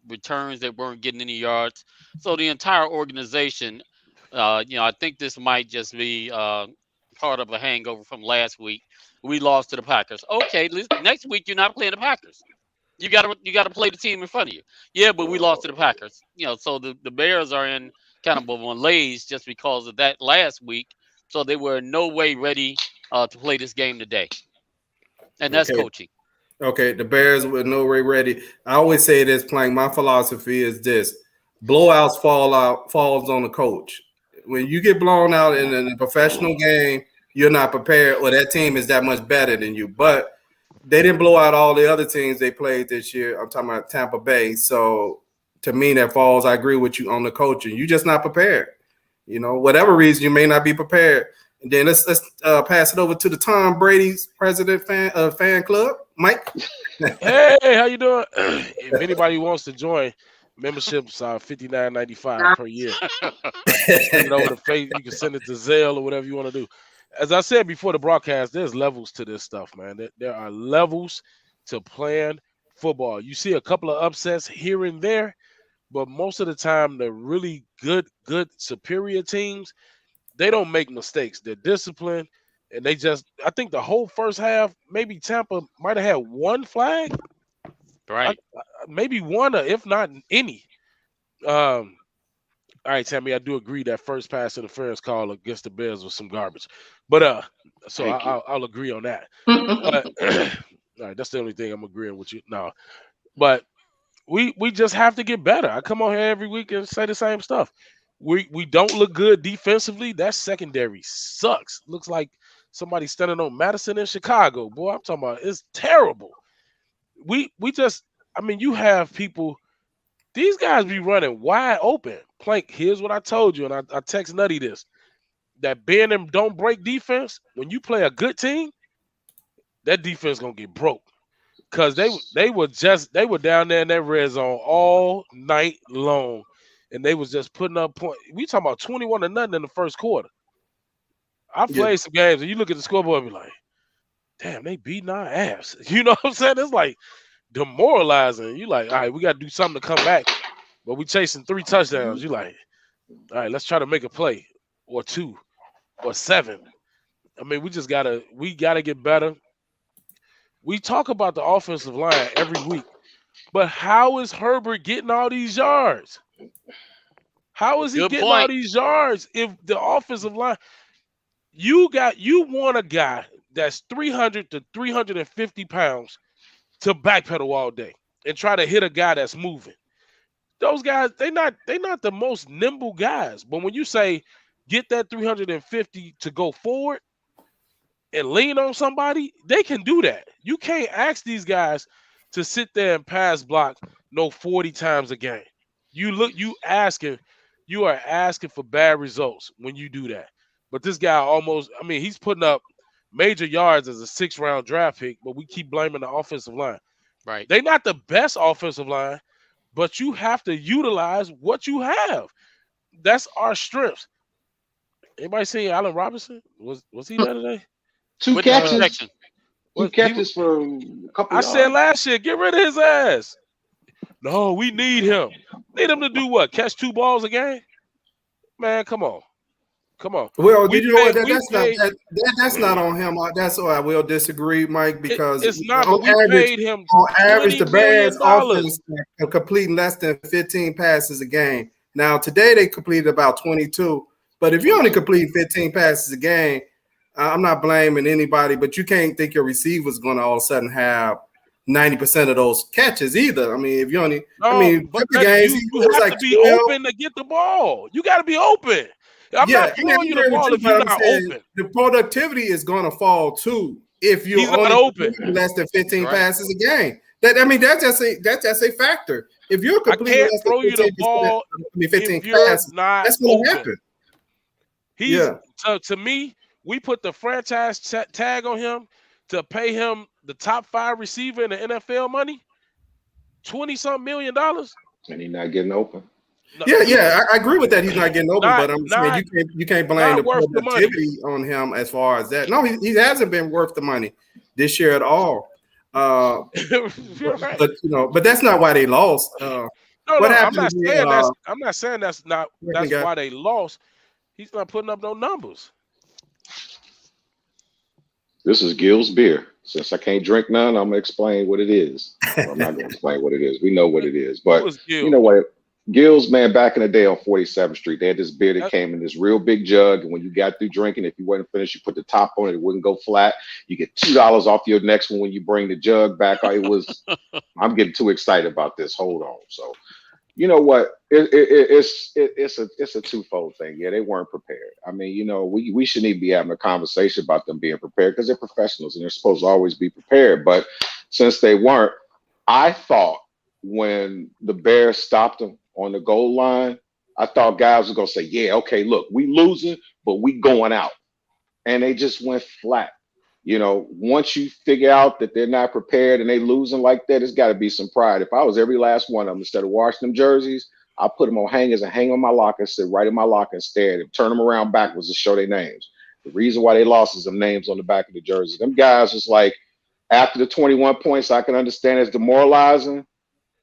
returns that weren't getting any yards. So the entire organization, I think this might just be part of a hangover from last week. We lost to the Packers. Okay, next week you're not playing the Packers. You gotta play the team in front of you. Yeah, but we lost to the Packers. So the Bears are in kind of a malaise just because of that last week. So they were in no way ready to play this game today. And that's coaching. Okay, the Bears were no way ready. I always say this, Plank. My philosophy is this: blowouts falls on the coach. When you get blown out in a professional game, you're not prepared, or that team is that much better than you. But they didn't blow out all the other teams they played this year. I'm talking about Tampa Bay. So to me, that falls. I agree with you on the coaching. You're just not prepared. Whatever reason, you may not be prepared. And then let's pass it over to the Tom Brady's president fan club, Mike. Hey, how you doing? If anybody wants to join, memberships are $59.95 per year. Send it over to Facebook. You can send it to Zelle or whatever you want to do. as I said before the broadcast, there's levels to this stuff, man. There are levels to playing football. You see a couple of upsets here and there, but most of the time, the really good superior teams, they don't make mistakes. They're disciplined, and I think the whole first half, maybe Tampa might have had one flag, Right. maybe one, or if not any. All right, Tammy, I do agree that first pass interference call against the Bears was some garbage, but so I'll agree on that. But all right, that's the only thing I'm agreeing with you. No, but we just have to get better. I come on here every week and say the same stuff. We don't look good defensively. That secondary sucks. Looks like somebody standing on Madison in Chicago. Boy, I'm talking about it's terrible. We just, I mean, you have people. These guys be running wide open. Plank, here's what I told you, and I text Nutty this. That bend and don't break defense, when you play a good team, that defense gonna get broke. Because they were down there in that red zone all night long. And they was just putting up points. We talking about 21-0 in the first quarter. I played some games, and you look at the scoreboard and be like, damn, they beating our ass. You know what I'm saying? It's like demoralizing. You like, all right, we got to do something to come back. But we chasing 3 touchdowns. You like, all right, let's try to make a play or 2 or 7. I mean, we gotta get better. We talk about the offensive line every week, but how is Herbert getting all these yards? How is he getting all these yards if the offensive line? You want a guy that's 300 to 350 pounds to backpedal all day and try to hit a guy that's moving. Those guys, they not the most nimble guys. But when you say get that 350 to go forward and lean on somebody, they can do that. You can't ask these guys to sit there and pass block 40 times a game. You are asking for bad results when you do that. But this guy he's putting up major yards as a 6th-round draft pick, but we keep blaming the offensive line. Right. They're not the best offensive line, but you have to utilize what you have. That's our strengths. Anybody seen Allen Robinson? Was he there today? 2 catches. 2 catches for a couple I yards. said last year, get rid of his ass. No, we need him. Need him to do what? Catch 2 balls a game? Man, come on. Well, did you know what? That's not on him. That's why I will disagree, Mike, because it's not. But we paid him on average. The Bears $20 offense are completing less than 15 passes a game. Now today they completed about 22. But if you only complete 15 passes a game, I'm not blaming anybody, but you can't think your receiver's going to all of a sudden have 90% of those catches either. I mean, if you only, but games, you have like to be 12. Open to get the ball. You got to be open. I'm not throwing you the ball if you're not open. The productivity is going to fall too if you're only open less than 15 passes a game. That's just a factor. If you're completely less than 15 passes, that's going to happen. To me, we put the franchise tag on him to pay him the top 5 receiver in the NFL money, $20-something million, and he's not getting open. I agree with that. He's not getting open, but I'm saying you can't blame the productivity on him as far as that. No, he hasn't been worth the money this year at all. But that's not why they lost. I'm not saying that's why they lost. He's not putting up no numbers. This is Gil's beer. Since I can't drink none, I'm gonna explain what it is. I'm not gonna explain what it is. We know what it is, but you know what? Gil's, man, back in the day on 47th Street, they had this beer that came in this real big jug, and when you got through drinking, if you wasn't finished, you put the top on it, it wouldn't go flat. You get $2 off your next one when you bring the jug back. I'm getting too excited about this. Hold on. So, you know what? It's a twofold thing. Yeah, they weren't prepared. I mean, we shouldn't even be having a conversation about them being prepared because they're professionals and they're supposed to always be prepared. But since they weren't, I thought when the Bears stopped them on the goal line, I thought guys were going to say, yeah, okay, look, we losing, but we going out. And they just went flat. Once you figure out that they're not prepared and they losing like that, it's got to be some pride. If I was every last one of them, instead of washing them jerseys, I'll put them on hangers and hang on my locker, sit right in my locker and stare at them, turn them around backwards to show their names. The reason why they lost is them names on the back of the jersey. Them guys was like, after the 21 points, I can understand it's demoralizing.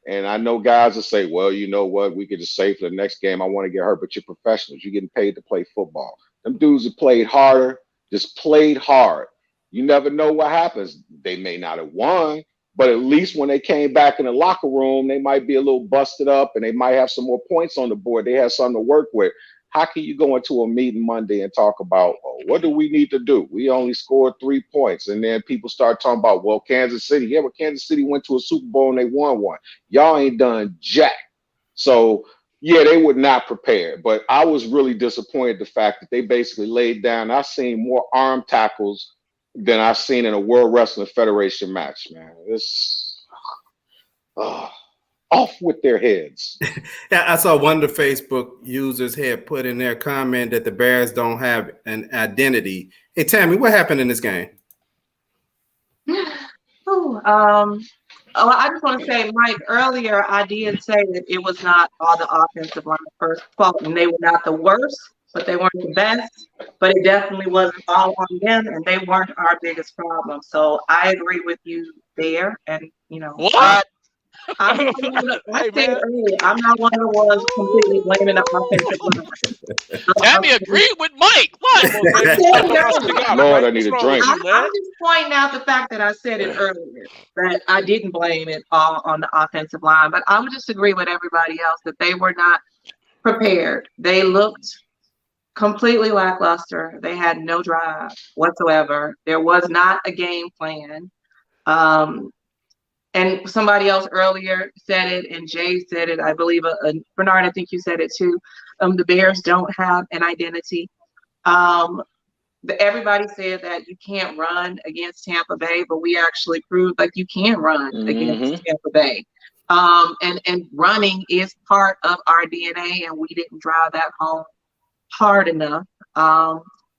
And I know guys will say, well, you know what? We could just say for the next game, I want to get hurt. But you're professionals. You're getting paid to play football. Them dudes that played harder, just played hard. You never know what happens. They may not have won, but at least when they came back in the locker room, they might be a little busted up and they might have some more points on the board. They have something to work with. How can you go into a meeting Monday and talk about, oh, what do we need to do? We only scored 3 points. And then people start talking about, well, Kansas City. Yeah, but Kansas City went to a Super Bowl and they won one. Y'all ain't done jack. So, yeah, they were not prepared. But I was really disappointed the fact that they basically laid down. I've seen more arm tackles than I've seen in a World Wrestling Federation match, man. It's off with their heads. Yeah, I saw one of the Facebook users had put in their comment that the Bears don't have an identity. Hey, Tammy, what happened in this game? I just want to say, Mike, earlier I did say that it was not all the offensive line first fault, and they were not the worst, but they weren't the best. But it definitely wasn't all on them, and they weren't our biggest problem. So I agree with you there. And What? I'm not one of the ones completely blaming the offensive line. Tammy agreed with Mike. What? Lord, I need a drink. I'm just pointing out the fact that I said it earlier, that I didn't blame it all on the offensive line. But I would just agree with everybody else that they were not prepared. They looked completely lackluster. They had no drive whatsoever. There was not a game plan. And somebody else earlier said it, and Jay said it. I believe, Bernard, I think you said it too. The Bears don't have an identity. Everybody said that you can't run against Tampa Bay, but we actually proved like you can run against Tampa Bay. And running is part of our DNA, and we didn't drive that home hard enough.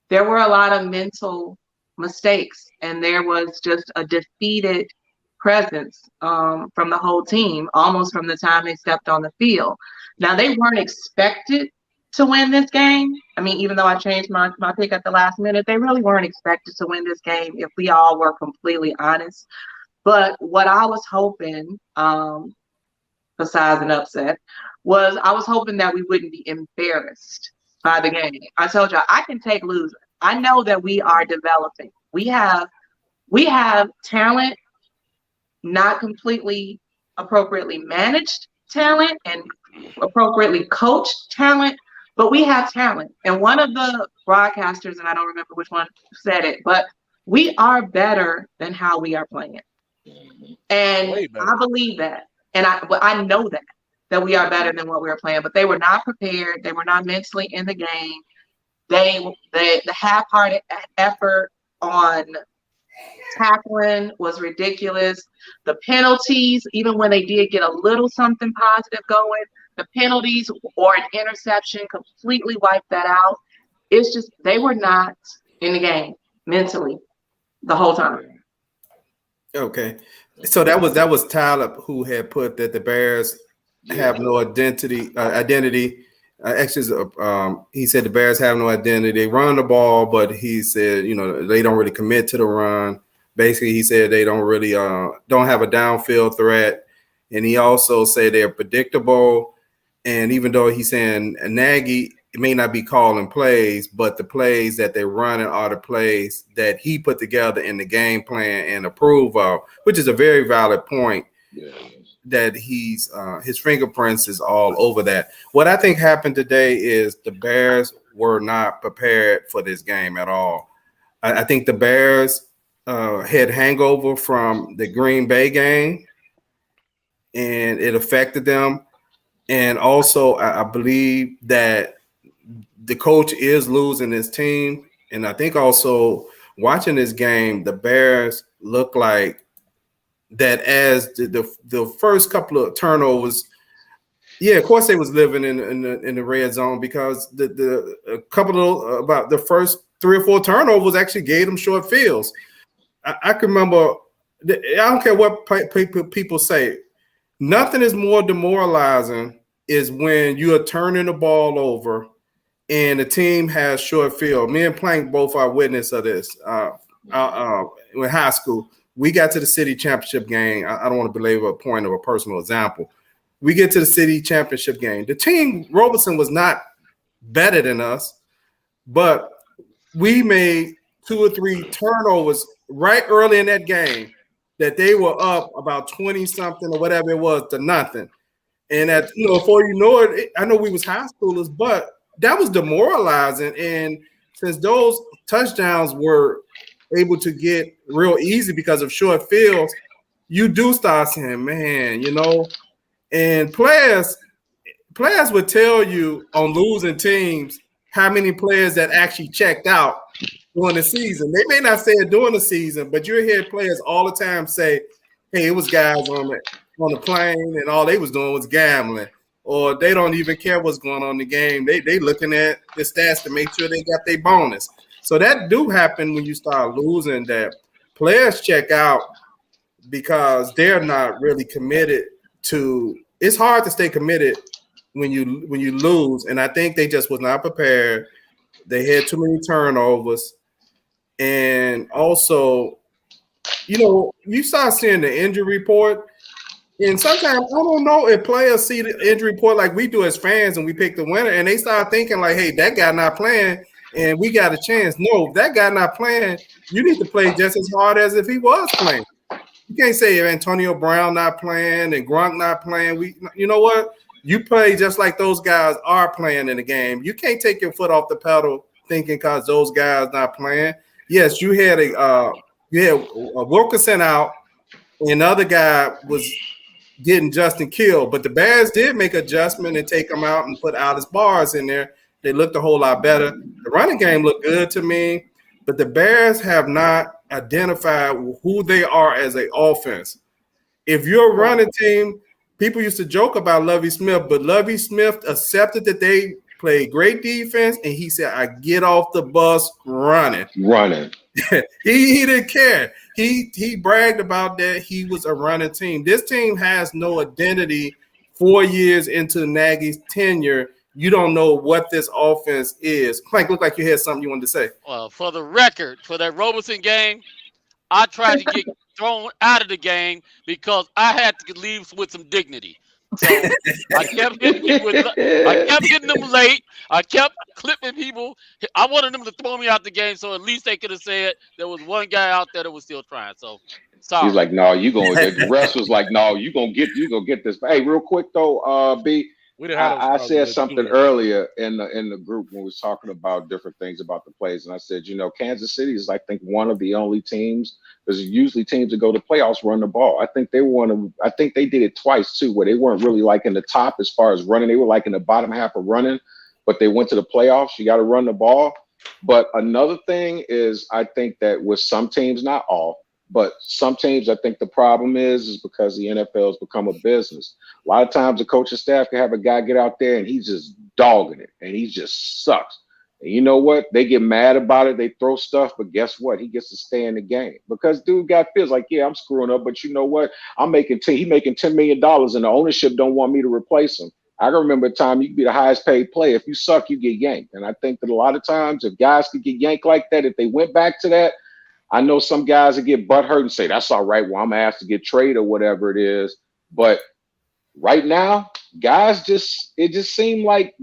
There were a lot of mental mistakes, and there was just a defeated presence from the whole team, almost from the time they stepped on the field. Now, they weren't expected to win this game. I mean, even though I changed my pick at the last minute, they really weren't expected to win this game, if we all were completely honest. But what I was hoping, besides an upset, was I was hoping that we wouldn't be embarrassed by the game. I told y'all, I can take losing. I know that we are developing. We have talent, not completely appropriately managed talent and appropriately coached talent, but we have talent. And one of the broadcasters, and I don't remember which one said it, but we are better than how we are playing. And I believe that. And I know that we are better than what we are playing, but they were not prepared. They were not mentally in the game. The half-hearted effort on tackling was ridiculous. The penalties, even when they did get a little something positive going, the penalties or an interception completely wiped that out. It's just they were not in the game mentally the whole time. Okay, so that was Tyler who had put that the Bears have no identity. He said the Bears have no identity. They run the ball, but he said, they don't really commit to the run. Basically, he said they don't really don't have a downfield threat. And he also said they're predictable. And even though he's saying Nagy may not be calling plays, but the plays that they're running are the plays that he put together in the game plan and approve of, which is a very valid point. Yeah. That he's his fingerprints is all over that. What I think happened today is the Bears were not prepared for this game at all. I think the Bears had hangover from the Green Bay game, and it affected them. And also, I believe that the coach is losing his team. And I think also watching this game, the Bears look like that as the first couple of turnovers, of course they was living in the red zone, because a couple of about the first 3 or 4 turnovers actually gave them short fields. I can remember, I don't care what people say, nothing is more demoralizing is when you are turning the ball over and the team has short field. Me and Plank both are witness of this. In high school, we got to the city championship game. I don't want to belabor a point of a personal example. We get to the city championship game. The team, Robeson was not better than us, but we made 2 or 3 turnovers right early in that game that they were up about 20-something or whatever it was to nothing. And before you know it, I know we was high schoolers, but that was demoralizing. And since those touchdowns were able to get real easy because of short fields, you do start saying, man, and players would tell you on losing teams how many players that actually checked out during the season. They may not say it during the season, but you hear players all the time say, hey, it was guys on the plane and all they was doing was gambling, or they don't even care what's going on in the game. They looking at the stats to make sure they got their bonus. So that do happen when you start losing, that players check out because they're not really committed to – it's hard to stay committed when you lose, and I think they just was not prepared. They had too many turnovers. And also, you start seeing the injury report, and sometimes I don't know if players see the injury report like we do as fans and we pick the winner, and they start thinking like, hey, that guy not playing and we got a chance. No, if that guy not playing, you need to play just as hard as if he was playing. You can't say if Antonio Brown not playing and Gronk not playing. You know what? You play just like those guys are playing in the game. You can't take your foot off the pedal thinking because those guys not playing. Yes, you had a Wilkerson out, and the other guy was getting Justin killed, but the Bears did make adjustment and take him out and put Alice Bars in there. They looked a whole lot better. The running game looked good to me, but the Bears have not identified who they are as an offense. If you're a running team, people used to joke about Lovie Smith, but Lovie Smith accepted that they played great defense, and he said, I get off the bus running. He didn't care. He bragged about that. He was a running team. This team has no identity 4 years into Nagy's tenure. You don't know what this offense is. Plank, looked like you had something you wanted to say. Well, for the record, for that Robeson game, I tried to get thrown out of the game because I had to leave with some dignity. So I kept hitting them late. I kept clipping people. I wanted them to throw me out the game, so at least they could have said there was one guy out there that was still trying. So sorry. He's like, no, you going. The rest was like, no, you gonna get this. Hey, real quick though, B. I said something earlier in the group when we was talking about different things about the plays, and I said, Kansas City is, I think, one of the only teams. There's usually teams that go to playoffs run the ball. I think they did it twice too, where they weren't really like in the top as far as running. They were like in the bottom half of running, but they went to the playoffs. You got to run the ball. But another thing is, I think that with some teams, not all, but some teams, I think the problem is because the NFL has become a business. A lot of times the coaching staff can have a guy get out there and he's just dogging it and he just sucks. And you know what? They get mad about it. They throw stuff, but guess what? He gets to stay in the game because dude feels like, yeah, I'm screwing up, but you know what? He making $10 million and the ownership don't want me to replace him. I can remember a time you could be the highest paid player. If you suck, you get yanked. And I think that a lot of times if guys could get yanked like that, if they went back to that, I know some guys that get butthurt and say, that's all right. Well, I'm asked to get traded or whatever it is. But right now, guys it just seems like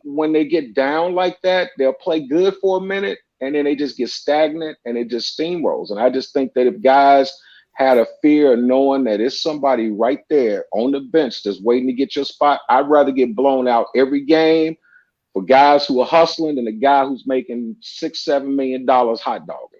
when they get down like that, they'll play good for a minute and then they just get stagnant and it just steamrolls. And I just think that if guys had a fear of knowing that it's somebody right there on the bench that's waiting to get your spot, I'd rather get blown out every game for guys who are hustling than a guy who's making $6-7 million hot dogging.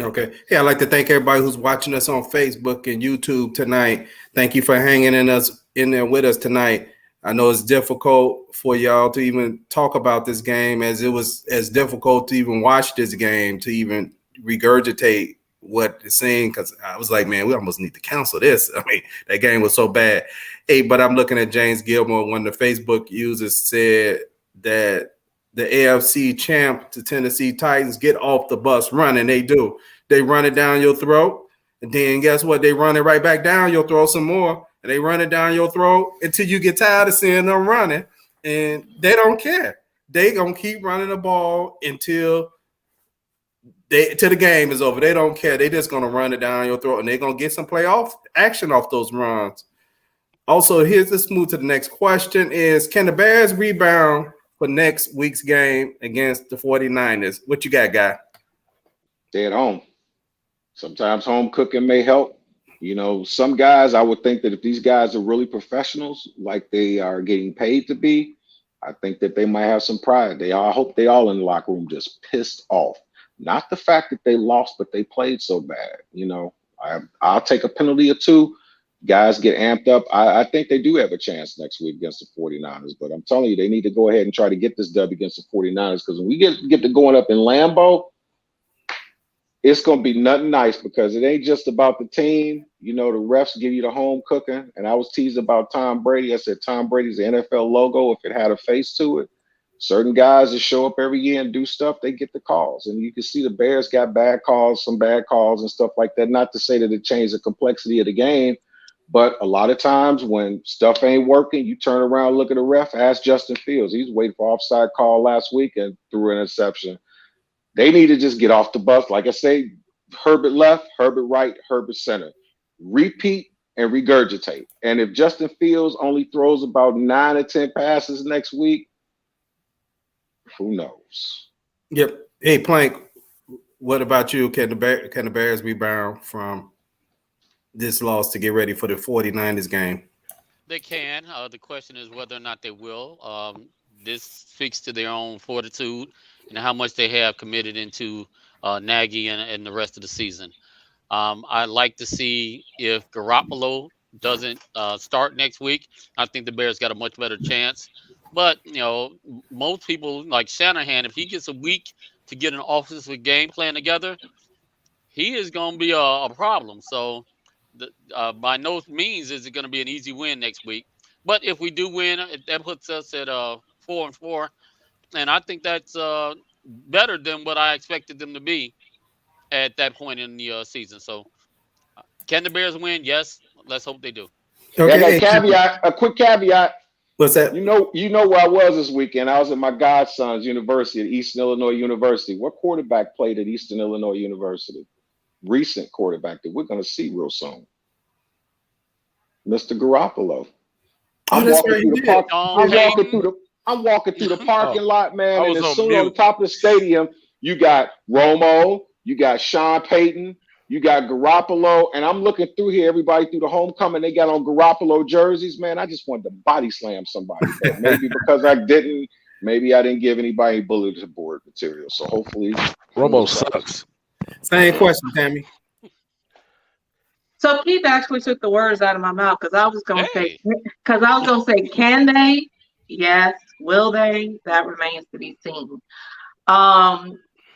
Okay. Hey, I'd like to thank everybody who's watching us on Facebook and YouTube tonight. Thank you for hanging in there with us tonight. I know it's difficult for y'all to even talk about this game, as it was as difficult to even watch this game, to even regurgitate what it's saying, because I was like, man, we almost need to cancel this. I mean, that game was so bad. Hey, but I'm looking at James Gilmore, one of the Facebook users, said that the AFC champ, the Tennessee Titans, get off the bus running. They do. They run it down your throat. And then guess what? They run it right back down your throat some more. And they run it down your throat until you get tired of seeing them running. And they don't care. they gonna keep running the ball until the game is over. They don't care. They just gonna run it down your throat, and they're gonna get some playoff action off those runs. Also, let's move to the next question is, can the Bears rebound for next week's game against the 49ers? What you got, guy? Stay at home. Sometimes home cooking may help. Some guys, I would think that if these guys are really professionals, like they are getting paid to be, I think that they might have some pride. I hope they all in the locker room just pissed off. Not the fact that they lost, but they played so bad. I'll take a penalty or two. Guys get amped up. I think they do have a chance next week against the 49ers, but I'm telling you, they need to go ahead and try to get this dub against the 49ers, because when we get to going up in Lambeau, it's going to be nothing nice, because it ain't just about the team. The refs give you the home cooking. And I was teased about Tom Brady. I said Tom Brady's the NFL logo if it had a face to it. Certain guys that show up every year and do stuff, they get the calls. And you can see the Bears got some bad calls and stuff like that. Not to say that it changed the complexity of the game, but a lot of times when stuff ain't working, you turn around, look at the ref, ask Justin Fields. He's waiting for offside call last week and threw an interception. They need to just get off the bus. Like I say, Herbert left, Herbert right, Herbert center. Repeat and regurgitate. And if Justin Fields only throws about 9 or 10 passes next week, who knows? Yep. Hey, Plank, what about you? Can the Bears rebound from this loss to get ready for the 49ers game? They can. The question is whether or not they will. This speaks to their own fortitude and how much they have committed into Nagy and the rest of the season. I'd like to see if Garoppolo doesn't start next week. I think the Bears got a much better chance. But, most people like Shanahan, if he gets a week to get an offensive game plan together, he is going to be a problem. So by no means is it going to be an easy win next week. But if we do win, that puts us at 4-4. And I think that's better than what I expected them to be at that point in the season. So can the Bears win? Yes. Let's hope they do. Okay. A quick caveat. What's that? You know where I was this weekend. I was at my godson's university at Eastern Illinois University. What quarterback played at Eastern Illinois University? Recent quarterback that we're going to see real soon. Mr. Garoppolo. I'm walking through the parking lot, man. And as soon on the top of the stadium, you got Romo, you got Sean Payton, you got Garoppolo, and I'm looking through here, everybody through the homecoming, they got on Garoppolo jerseys, man. I just wanted to body slam somebody, but maybe because I didn't give anybody bulletin board material. So hopefully Romo sucks. Same question, Tammy. So Keith actually took the words out of my mouth, because I was going to say, can they? Yes. Will they? That remains to be seen.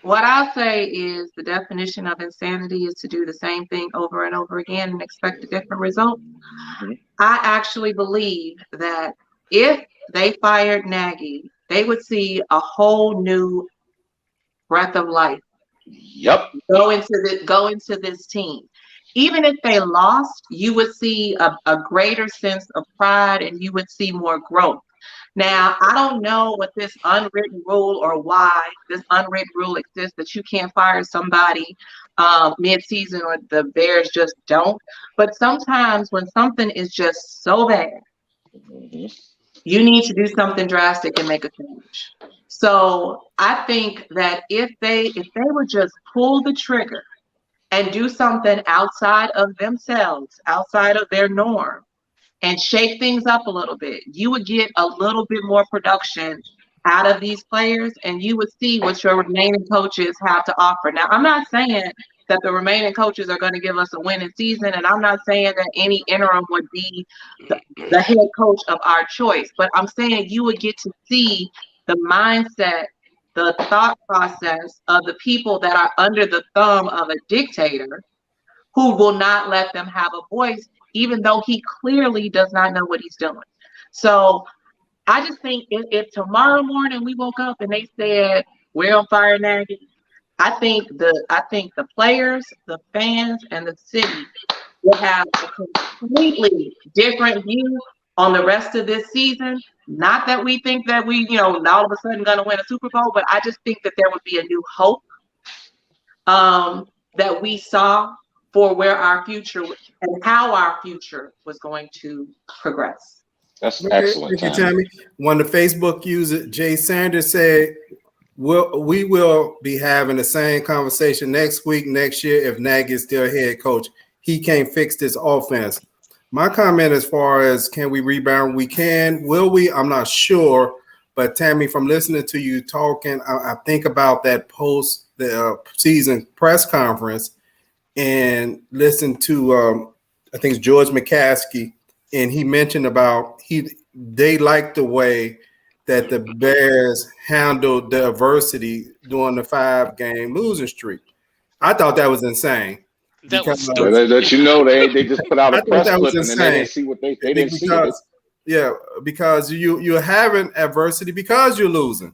What I'll say is the definition of insanity is to do the same thing over and over again and expect a different result. Mm-hmm. I actually believe that if they fired Nagy, they would see a whole new breath of life. Yep. Go into this team. Even if they lost, you would see a greater sense of pride, and you would see more growth. Now, I don't know what this unwritten rule, or why this unwritten rule exists, that you can't fire somebody mid-season, or the Bears just don't. But sometimes when something is just so bad, you need to do something drastic and make a change. So I think that if they would just pull the trigger and do something outside of themselves, outside of their norm, and shake things up a little bit, you would get a little bit more production out of these players, and you would see what your remaining coaches have to offer. Now, I'm not saying that the remaining coaches are going to give us a winning season, and I'm not saying that any interim would be the head coach of our choice, but I'm saying you would get to see the mindset, the thought process of the people that are under the thumb of a dictator who will not let them have a voice, even though he clearly does not know what he's doing. So I just think if tomorrow morning we woke up and they said we're on fire Nagy, I think the players, the fans, and the city will have a completely different view on the rest of this season. Not that we think that we, all of a sudden going to win a Super Bowl, but I just think that there would be a new hope that we saw for where our future and how our future was going to progress. That's excellent. Thank you, Tammy. One of the Facebook user, Jay Sanders, said, we will be having the same conversation next week, next year, if Nagy is still head coach. He can't fix this offense. My comment as far as can we rebound? We can. Will we? I'm not sure. But Tammy, from listening to you talking, I think about that post the season press conference and listen to I think it's George McCaskey, and he mentioned about they liked the way that the Bears handled the adversity during the 5-game losing streak. I thought that was insane. That was stupid. They just put out a press clip and then they didn't see what they didn't see it. Yeah, because you're having adversity because you're losing.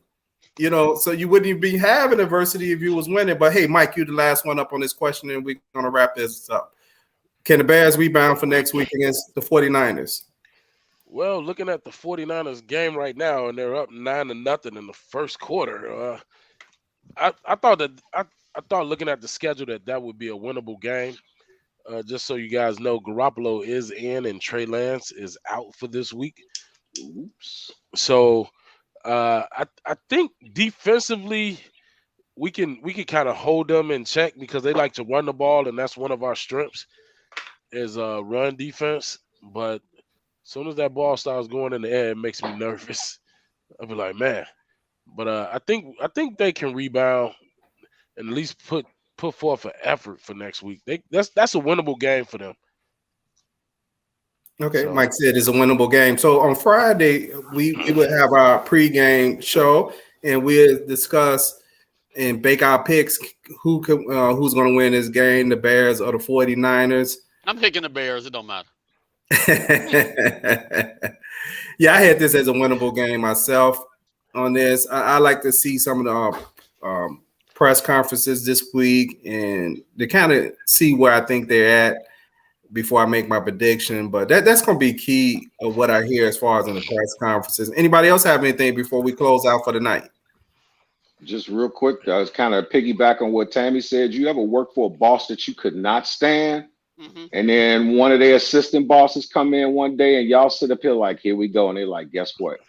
So you wouldn't even be having adversity if you was winning. But hey, Mike, you're the last one up on this question, and we're gonna wrap this up. Can the Bears rebound for next week against the 49ers? Well, looking at the 49ers game right now, and they're up 9-0 in the first quarter. I thought looking at the schedule that would be a winnable game. Just so you guys know, Garoppolo is in and Trey Lance is out for this week. Oops. So I think defensively we can kind of hold them in check because they like to run the ball, and that's one of our strengths is run defense. But as soon as that ball starts going in the air, it makes me nervous. I'll be like, man. But I think they can rebound and at least put forth an effort for next week. That's a winnable game for them. Okay, so, Mike said it's a winnable game. So on Friday, we will have our pregame show, and we'll discuss and bake our picks. Who's going to win this game, the Bears or the 49ers? I'm picking the Bears. It don't matter. Yeah, I had this as a winnable game myself on this. I like to see some of the press conferences this week and to kind of see where I think they're at before I make my prediction. But that's going to be key of what I hear as far as in the press conferences. Anybody else have anything before we close out for the night? Just real quick, I was kind of piggyback on what Tammy said. You ever work for a boss that you could not stand? Mm-hmm. And then one of their assistant bosses come in one day and y'all sit up here like, here we go. And they're like, guess what?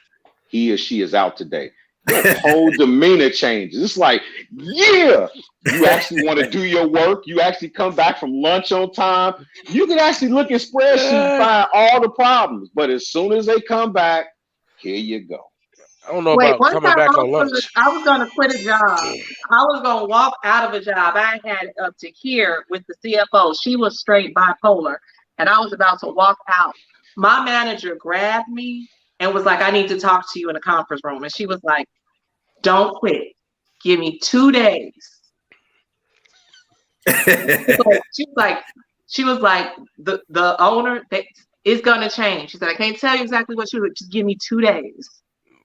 He or she is out today. Your whole demeanor changes. It's like, yeah, you actually want to do your work. You actually come back from lunch on time. You can actually look at spreadsheets and find all the problems. But as soon as they come back, here you go. I don't know about coming back on lunch. I was going to quit a job. I was going to walk out of a job. I had up to here with the CFO. She was straight bipolar, and I was about to walk out. My manager grabbed me and was like, I need to talk to you in a conference room. And she was like, don't quit. Give me 2 days. She was like, the owner is going to change. She said, I can't tell you exactly what she would. Just give me 2 days.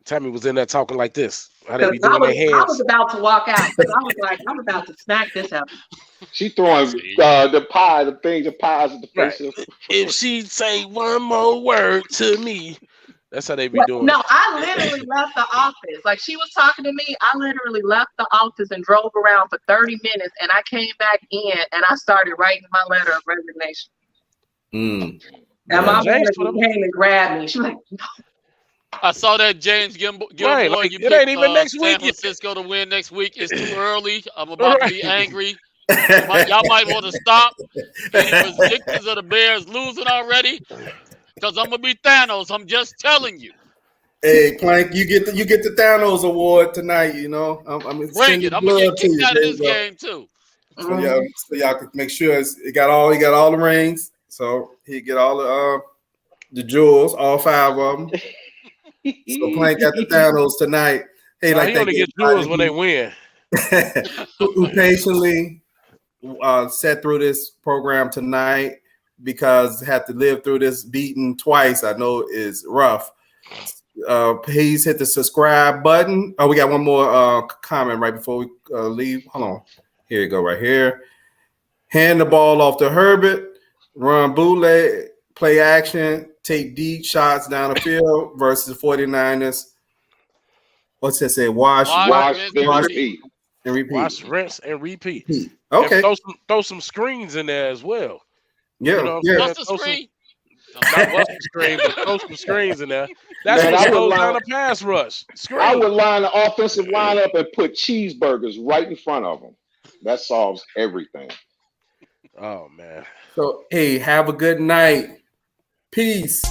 Tammy was in there talking like this. How they be doing their hands. I was about to walk out because I was like, I'm about to smack this up. She throwing the pies at the face. Right. If she say one more word to me, that's how they be doing. No, I literally left the office. Like she was talking to me, I literally left the office and drove around for 30 minutes, and I came back in and I started writing my letter of resignation. And my manager came and grabbed me. She was like, no. I saw that James Gilmore. Right, like, it ain't even next week. San Francisco to win next week. It's too early. I'm about to be angry. Y'all might want to stop. The predictions of the Bears losing already, because I'm gonna be Thanos. I'm just telling you. Hey, Plank, you get the Thanos award tonight. You know, I'm bring it. I'm gonna get kicked out of this game too. So y'all can make sure he got all the rings. So he get all the jewels, all 5 of them. So Plank got the Thanos tonight. Hey, he only get jewels when they win. Who patiently sat through this program tonight because had to live through this beating twice. I know is rough. Please hit the subscribe button. Oh, we got one more comment right before we leave. Hold on. Here you go, right here. Hand the ball off to Herbert. Run bootleg. Play action. take deep shots down the field versus the 49ers. What's that say? Wash, then repeat. and repeat. Wash, rinse, and repeat. Okay. And throw some screens in there as well. Yeah. You know what I'm yeah. saying? What's the screen? Not bust the screen, but throw some screens in there. That's Man, what I would slows line- down the pass rush. Screen. I would line the offensive line up and put cheeseburgers right in front of them. That solves everything. Oh man. So, hey, have a good night. Peace.